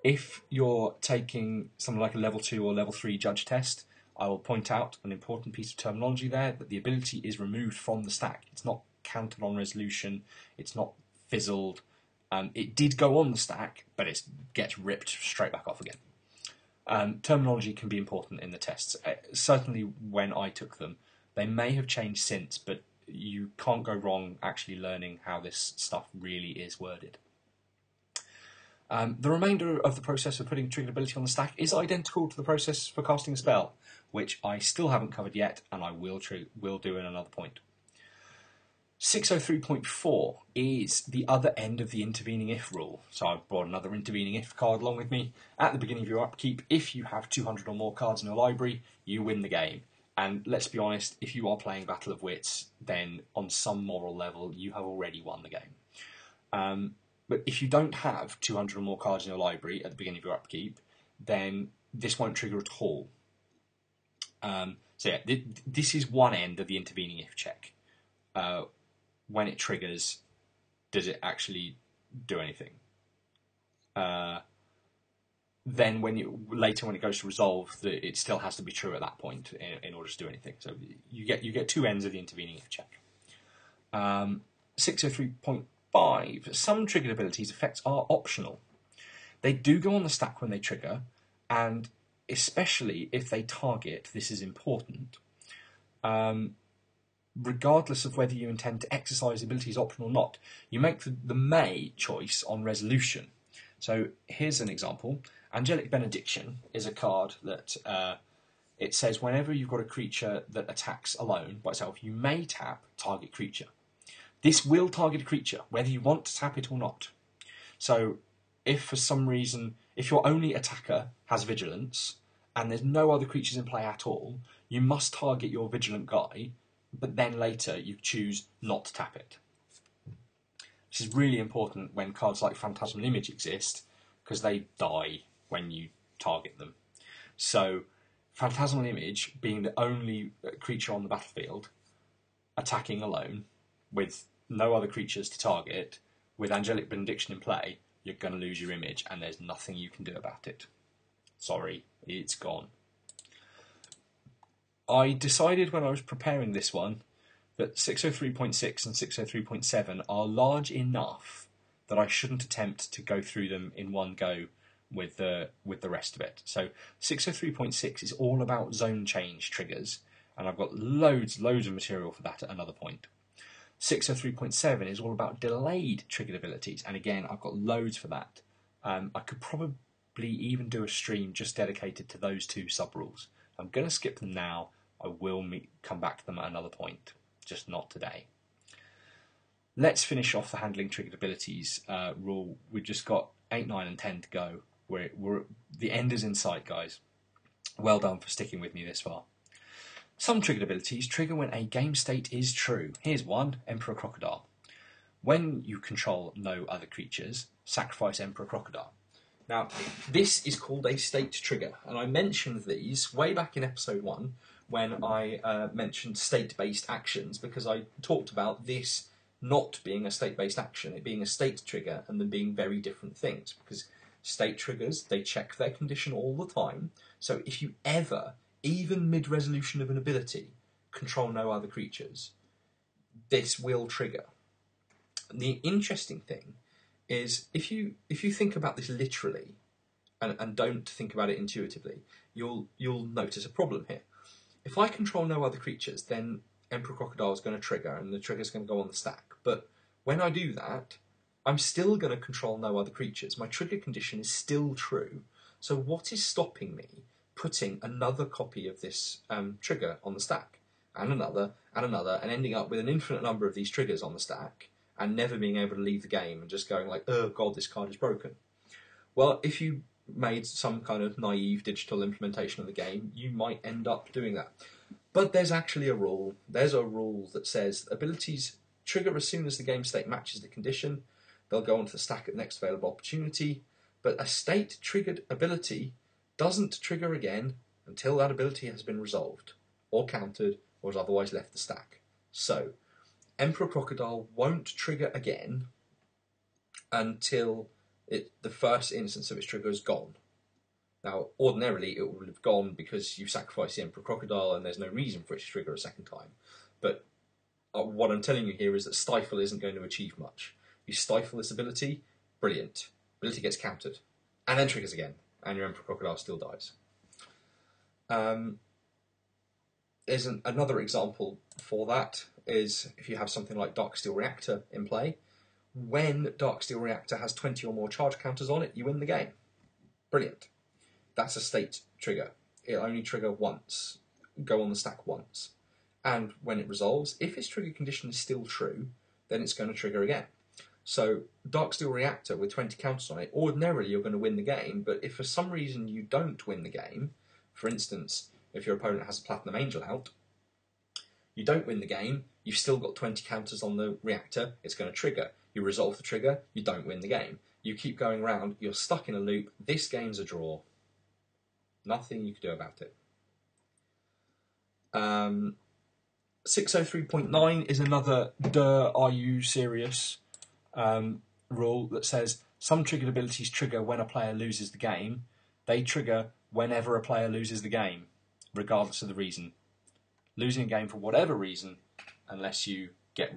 If you're taking something like a level 2 or level 3 judge test, I will point out an important piece of terminology there, that the ability is removed from the stack. It's not counted on resolution, it's not fizzled. It did go on the stack, but it gets ripped straight back off again. Terminology can be important in the tests. Certainly when I took them, they may have changed since, but you can't go wrong actually learning how this stuff really is worded. The remainder of the process of putting triggered ability on the stack is identical to the process for casting a spell, which I still haven't covered yet, and I will do in another point. 603.4 is the other end of the intervening if rule. So I've brought another intervening if card along with me. At the beginning of your upkeep, if you have 200 or more cards in your library, you win the game. And let's be honest, if you are playing Battle of Wits, then on some moral level, you have already won the game. But if you don't have 200 or more cards in your library at the beginning of your upkeep, then this won't trigger at all. This is one end of the intervening if check. When it triggers, does it actually do anything? Then later when it goes to resolve, it still has to be true at that point in order to do anything. So you get two ends of the intervening if check. 603.5. Some triggered abilities effects are optional. They do go on the stack when they trigger, and especially if they target, this is important, regardless of whether you intend to exercise abilities optional or not. You make the may choice on resolution. So here's an example. Angelic Benediction is a card that it says whenever you've got a creature that attacks alone by itself, you may tap target creature. This will target a creature, whether you want to tap it or not. So if for some reason, if your only attacker has vigilance and there's no other creatures in play at all, you must target your vigilant guy, but then later you choose not to tap it. This is really important when cards like Phantasmal Image exist, because they die when you target them. So Phantasmal Image being the only creature on the battlefield, attacking alone, with no other creatures to target, with Angelic Benediction in play, you're going to lose your image and there's nothing you can do about it. Sorry, it's gone. I decided when I was preparing this one that 603.6 and 603.7 are large enough that I shouldn't attempt to go through them in one go with the rest of it. So 603.6 is all about zone change triggers, and I've got loads of material for that at another point. 603.7 is all about delayed triggered abilities, and again, I've got loads for that. I could probably even do a stream just dedicated to those two sub-rules. I'm going to skip them now. I will come back to them at another point, just not today. Let's finish off the handling triggered abilities rule. We've just got 8, 9 and 10 to go. The end is in sight, guys. Well done for sticking with me this far. Some triggered abilities trigger when a game state is true. Here's one, Emperor Crocodile. When you control no other creatures, sacrifice Emperor Crocodile. Now, this is called a state trigger, and I mentioned these way back in episode 1 when I mentioned state-based actions, because I talked about this not being a state-based action, it being a state trigger, and them being very different things, because state triggers, they check their condition all the time, so if you ever, even mid-resolution of an ability, control no other creatures,
this will trigger. The interesting thing is if you think about this literally and don't think about it intuitively, you'll notice a problem here. If I control no other creatures, then Emperor Crocodile is going to trigger and the trigger's going to go on the stack. But when I do that, I'm still going to control no other creatures. My trigger condition is still true. So what is stopping me putting another copy of this trigger on the stack? And another, and ending up with an infinite number of these triggers on the stack and never being able to leave the game and just going like, oh god, this card is broken. Well, if you made some kind of naive digital implementation of the game, you might end up doing that. But there's actually a rule. There's a rule that says abilities trigger as soon as the game state matches the condition. They'll go onto the stack at the next available opportunity. But a state-triggered ability doesn't trigger again until that ability has been resolved, or countered, or has otherwise left the stack. So, Emperor Crocodile won't trigger again until the first instance of its trigger is gone. Now, ordinarily, it would have gone because you sacrificed the Emperor Crocodile and there's no reason for it to trigger a second time. But what I'm telling you here is that Stifle isn't going to achieve much. You stifle this ability, brilliant. Ability gets countered, and then triggers again, and your Emperor Crocodile still dies. There's another example for that, is if you have something like Darksteel Reactor in play. When Darksteel Reactor has 20 or more charge counters on it, you win the game. Brilliant. That's a state trigger. It'll only trigger once, go on the stack once. And when it resolves, if its trigger condition is still true, then it's going to trigger again. So, Darksteel Reactor with 20 counters on it, ordinarily you're going to win the game, but if for some reason you don't win the game, for instance, if your opponent has a Platinum Angel out, you don't win the game, you've still got 20 counters on the reactor, it's going to trigger. You resolve the trigger, you don't win the game. You keep going round, you're stuck in a loop, this game's a draw. Nothing you can do about it. 603.9 is another are you serious rule that says some triggered abilities trigger when a player loses the game. They trigger whenever a player loses the game, regardless of the reason. Losing a game for whatever reason, unless you get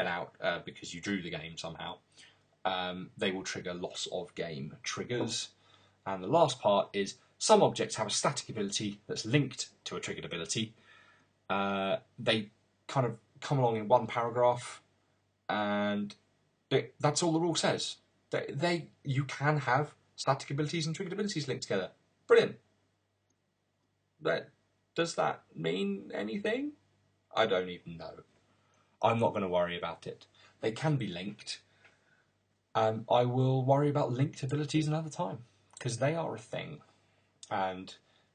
out because you drew the game somehow, they will trigger loss of game triggers. And the last part is some objects have a static ability that's linked to a triggered ability. They kind of come along in one paragraph, and that's all the rule says. You can have static abilities and triggered abilities linked together. Brilliant. Does that mean anything? I don't even know. I'm not going to worry about it. They can be linked. I will worry about linked abilities another time, because they are a thing. And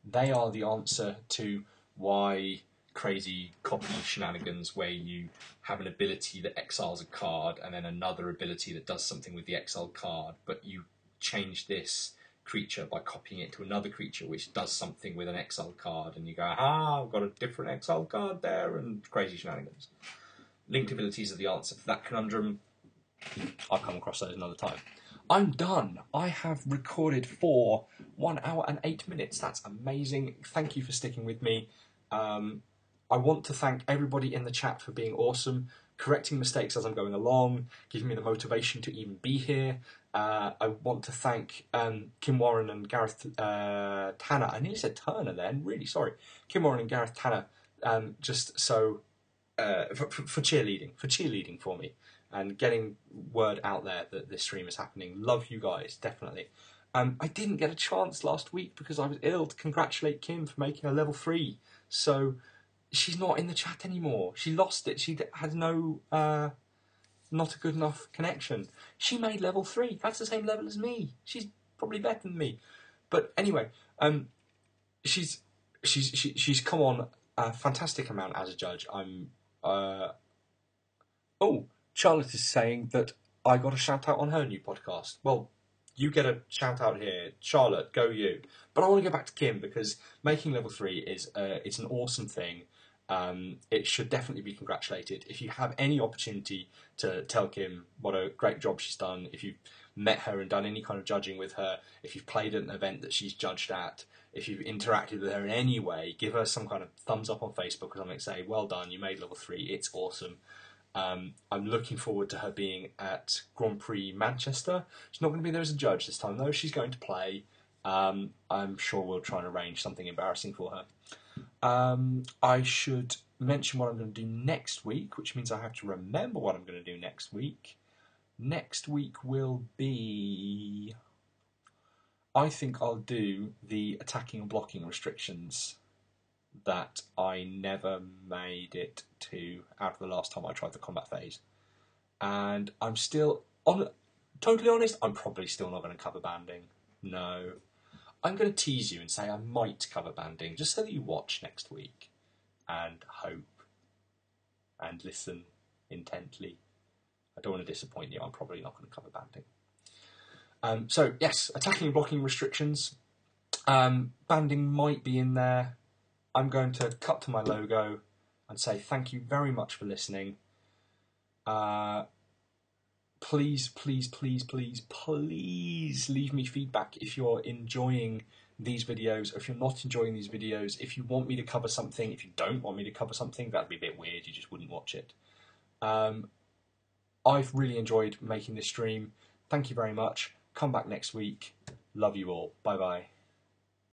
they are the answer to why crazy copy shenanigans where you have an ability that exiles a card and then another ability that does something with the exiled card, but you change this creature by copying it to another creature which does something with an exiled card, and you go, I've got a different exiled card there, and crazy shenanigans. Linked abilities are the answer for that conundrum. I'll come across those another time. I'm done. I have recorded for 1 hour and 8 minutes. That's amazing. Thank you for sticking with me. I want to thank everybody in the chat for being awesome, correcting mistakes as I'm going along, giving me the motivation to even be here. I want to thank Kim Warren and Gareth Tanner. I nearly said Turner then, really sorry. Kim Warren and Gareth Tanner, just so for cheerleading for me and getting word out there that this stream is happening. Love you guys, definitely. I didn't get a chance last week because I was ill to congratulate Kim for making her level 3. So she's not in the chat anymore. She lost it. She had no, not a good enough connection. She made level 3. That's the same level as me. She's probably better than me. But anyway, she's come on a fantastic amount as a judge. Charlotte is saying that I got a shout out on her new podcast. Well, you get a shout out here. Charlotte, go you. But I want to go back to Kim because making level 3 is it's an awesome thing. It should definitely be congratulated. If you have any opportunity to tell Kim what a great job she's done, if you've met her and done any kind of judging with her, if you've played at an event that she's judged at, if you've interacted with her in any way, give her some kind of thumbs up on Facebook or something, say, well done, you made level 3, it's awesome. I'm looking forward to her being at Grand Prix Manchester. She's not going to be there as a judge this time, though. She's going to play. I'm sure we'll try and arrange something embarrassing for her. I should mention what I'm going to do next week, which means I have to remember what I'm going to do next week. Next week will be... I think I'll do the attacking and blocking restrictions that I never made it to out of the last time I tried the combat phase. And I'm still, totally honest, I'm probably still not going to cover banding. No. I'm going to tease you and say I might cover banding, just so that you watch next week and hope and listen intently. I don't want to disappoint you, I'm probably not going to cover banding. So, yes, attacking and blocking restrictions. Banding might be in there. I'm going to cut to my logo and say thank you very much for listening. Please, please, please, please, please leave me feedback if you're enjoying these videos, or if you're not enjoying these videos, if you want me to cover something, if you don't want me to cover something, that'd be a bit weird, you just wouldn't watch it. I've really enjoyed making this stream. Thank you very much. Come back next week. Love you all. Bye bye.